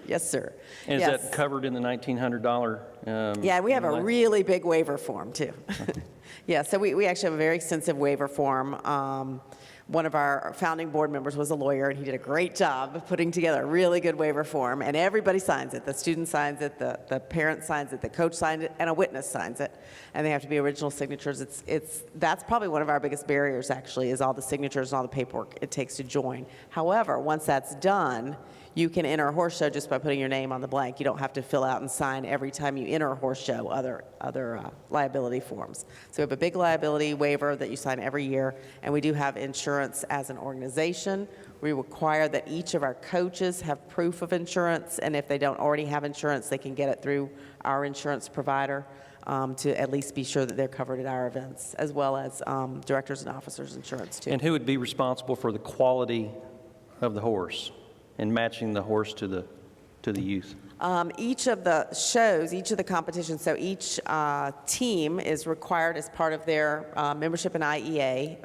Yes, sir. And is Yes. that covered in the $1,900? Yeah, we have a really big waiver form, too. Yeah, so we actually have a very extensive waiver form. One of our founding board members was a lawyer, and he did a great job of putting together a really good waiver form, and everybody signs it. The student signs it, the parent signs it, the coach signs it, and a witness signs it, and they have to be original signatures. That's probably one of our biggest barriers, actually, is all the signatures and all the paperwork it takes to join. However, once that's done, you can enter a horse show just by putting your name on the blank. You don't have to fill out and sign every time you enter a horse show other liability forms. So we have a big liability waiver that you sign every year, and we do have insurance as an organization. We require that each of our coaches have proof of insurance, and if they don't already have insurance, they can get it through our insurance provider to at least be sure that they're covered at our events, as well as directors and officers insurance too. And who would be responsible for the quality of the horse and matching the horse to the youth? Each of the shows, each of the competitions, so each team is required as part of their membership in IEA.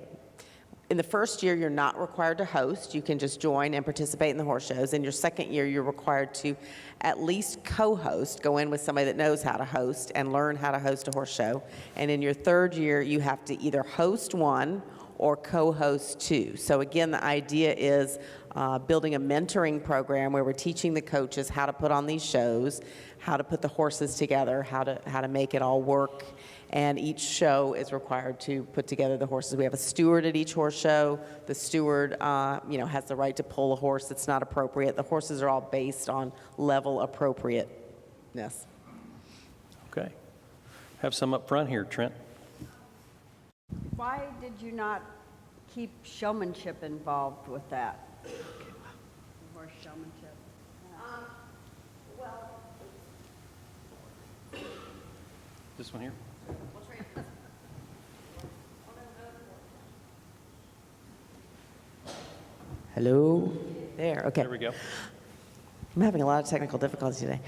In the first year, you're not required to host. You can just join and participate in the horse shows. In your second year, you're required to at least co-host, go in with somebody that knows how to host and learn how to host a horse show. And in your third year, you have to either host one or co-host two. So again, the idea is building a mentoring program where we're teaching the coaches how to put on these shows, how to put the horses together, how to make it all work. And each show is required to put together the horses. We have a steward at each horse show. The steward, has the right to pull a horse that's not appropriate. The horses are all based on level appropriateness. Okay. Have some up front here, Trent. Why did you not keep showmanship involved with that? Horse showmanship. This one here? Hello? There, okay. There we go. I'm having a lot of technical difficulties today.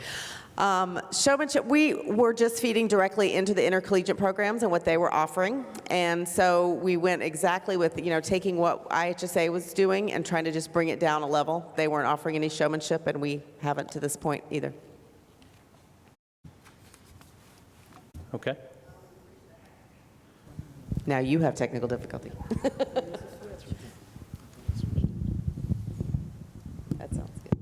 Showmanship, we were just feeding directly into the intercollegiate programs and what they were offering. And so we went exactly with, taking what IHSA was doing and trying to just bring it down a level. They weren't offering any showmanship, and we haven't to this point either. Okay. Now you have technical difficulty. That sounds good.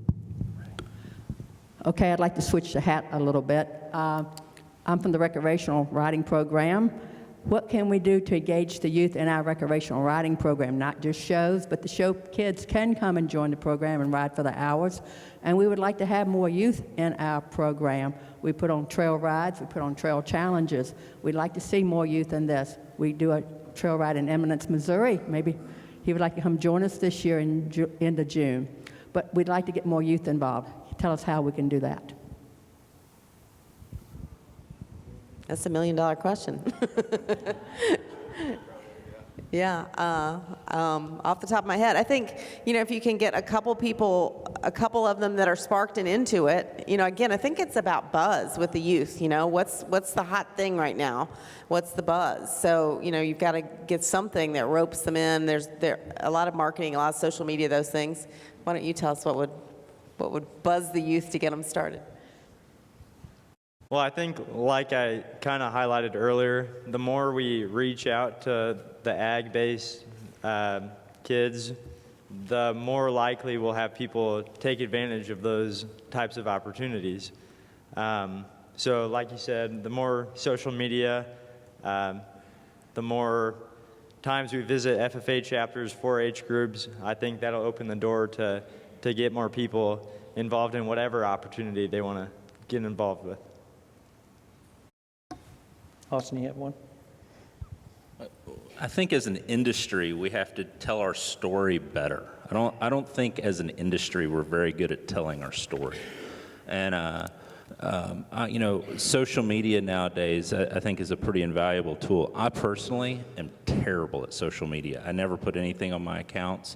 Okay, I'd like to switch the hat a little bit. I'm from the recreational riding program. What can we do to engage the youth in our recreational riding program? Not just shows, but the show kids can come and join the program and ride for the hours. And we would like to have more youth in our program. We put on trail rides, we put on trail challenges. We'd like to see more youth in this. We do a trail ride in Eminence, Missouri. Maybe he would like to come join us this year in end of June. But we'd like to get more youth involved. Tell us how we can do that. That's $1 million question. Yeah, off the top of my head, I think, if you can get a couple of them that are sparked and into it, again, I think it's about buzz with the youth. What's the hot thing right now? What's the buzz? So, you've got to get something that ropes them in. There's a lot of marketing, a lot of social media, those things. Why don't you tell us what would buzz the youth to get them started? Well, I think, like I kind of highlighted earlier, the more we reach out to the ag-based kids, the more likely we'll have people take advantage of those types of opportunities. So, like you said, the more social media, the more times we visit FFA chapters, 4-H groups, I think that'll open the door to get more people involved in whatever opportunity they want to get involved with. Austin, you have one? I think as an industry, we have to tell our story better. I don't think as an industry we're very good at telling our story. And, you know, social media nowadays, I think, is a pretty invaluable tool. I personally am terrible at social media. I never put anything on my accounts.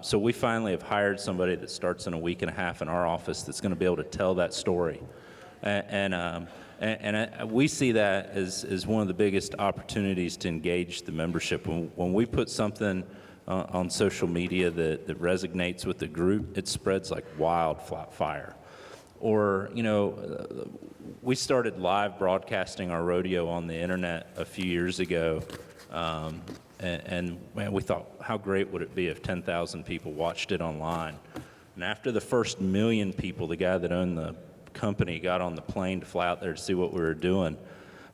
So we finally have hired somebody that starts in a week and a half in our office that's going to be able to tell that story. And we see that as one of the biggest opportunities to engage the membership. When we put something on social media that resonates with the group, it spreads like wildfire. Or, you know, we started live broadcasting our rodeo on the internet a few years ago, and man, we thought, how great would it be if 10,000 people watched it online? And after the first 1 million people, the guy that owned the company got on the plane to fly out there to see what we were doing.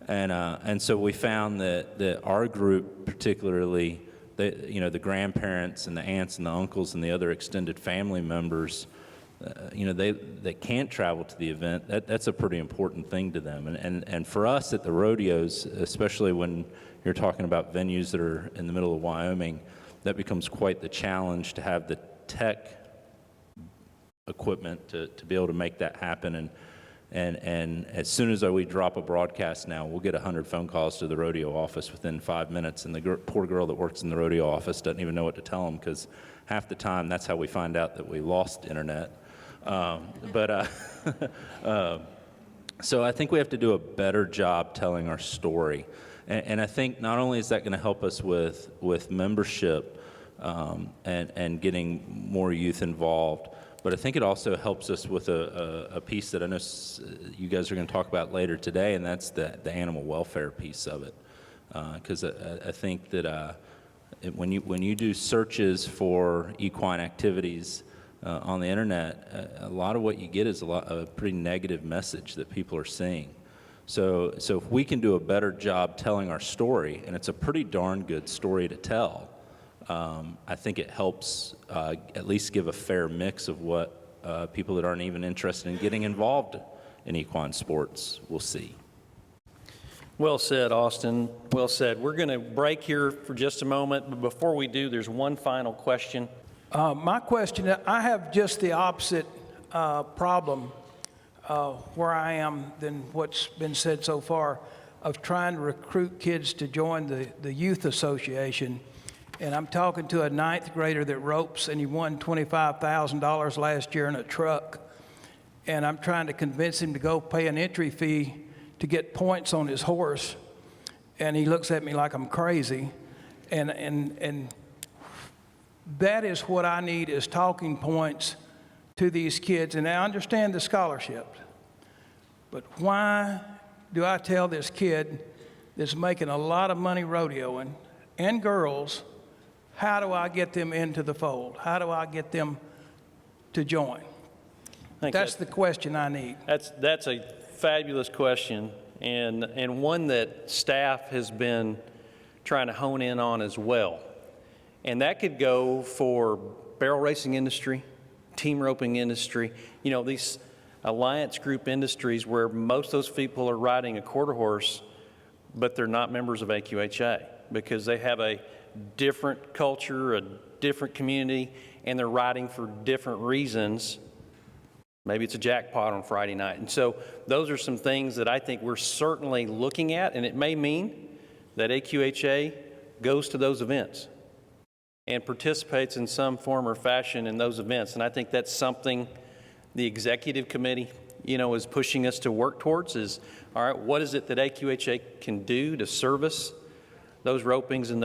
And so we found that our group, particularly, you know, the grandparents and the aunts and the uncles and the other extended family members, you know, they can't travel to the event. That's a pretty important thing to them. And for us at the rodeos, especially when you're talking about venues that are in the middle of Wyoming, that becomes quite the challenge to have the tech equipment to be able to make that happen. And as soon as we drop a broadcast now, we'll get 100 phone calls to the rodeo office within 5 minutes, and the poor girl that works in the rodeo office doesn't even know what to tell them, because half the time that's how we find out that we lost internet. So I think we have to do a better job telling our story. And I think not only is that going to help us with membership and getting more youth involved, but I think it also helps us with a piece that I know you guys are going to talk about later today, and that's the animal welfare piece of it. Because I think that when you do searches for equine activities on the internet, a lot of what you get is a pretty negative message that people are seeing. So if we can do a better job telling our story, and it's a pretty darn good story to tell, I think it helps at least give a fair mix of what people that aren't even interested in getting involved in equine sports will see. Well said, Austin. Well said. We're going to break here for just a moment, but before we do, there's one final question. My question, I have just the opposite problem where I am than what's been said so far, of trying to recruit kids to join the youth association. And I'm talking to a 9th grader that ropes, and he won $25,000 last year in a truck. And I'm trying to convince him to go pay an entry fee to get points on his horse. And he looks at me like I'm crazy. And that is what I need, is talking points to these kids. And I understand the scholarship. But why do I tell this kid that's making a lot of money rodeoing, and girls, how do I get them into the fold? How do I get them to join? That's the question I need. That's a fabulous question, and one that staff has been trying to hone in on as well. And that could go for barrel racing industry, team roping industry, you know, these alliance group industries where most of those people are riding a quarter horse, but they're not members of AQHA because they have a different culture, a different community, and they're riding for different reasons. Maybe it's a jackpot on Friday night. And so those are some things that I think we're certainly looking at, and it may mean that AQHA goes to those events and participates in some form or fashion in those events. And I think that's something the executive committee, you know, is pushing us to work towards is, all right, what is it that AQHA can do to service those ropings and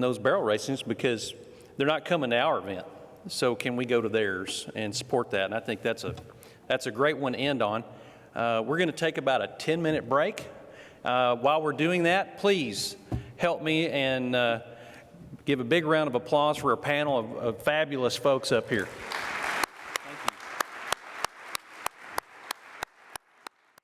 those barrel racings, because they're not coming to our event. So can we go to theirs and support that? And I think that's a great one to end on. We're going to take about a 10-minute break. While we're doing that, please help me and give a big round of applause for a panel of fabulous folks up here.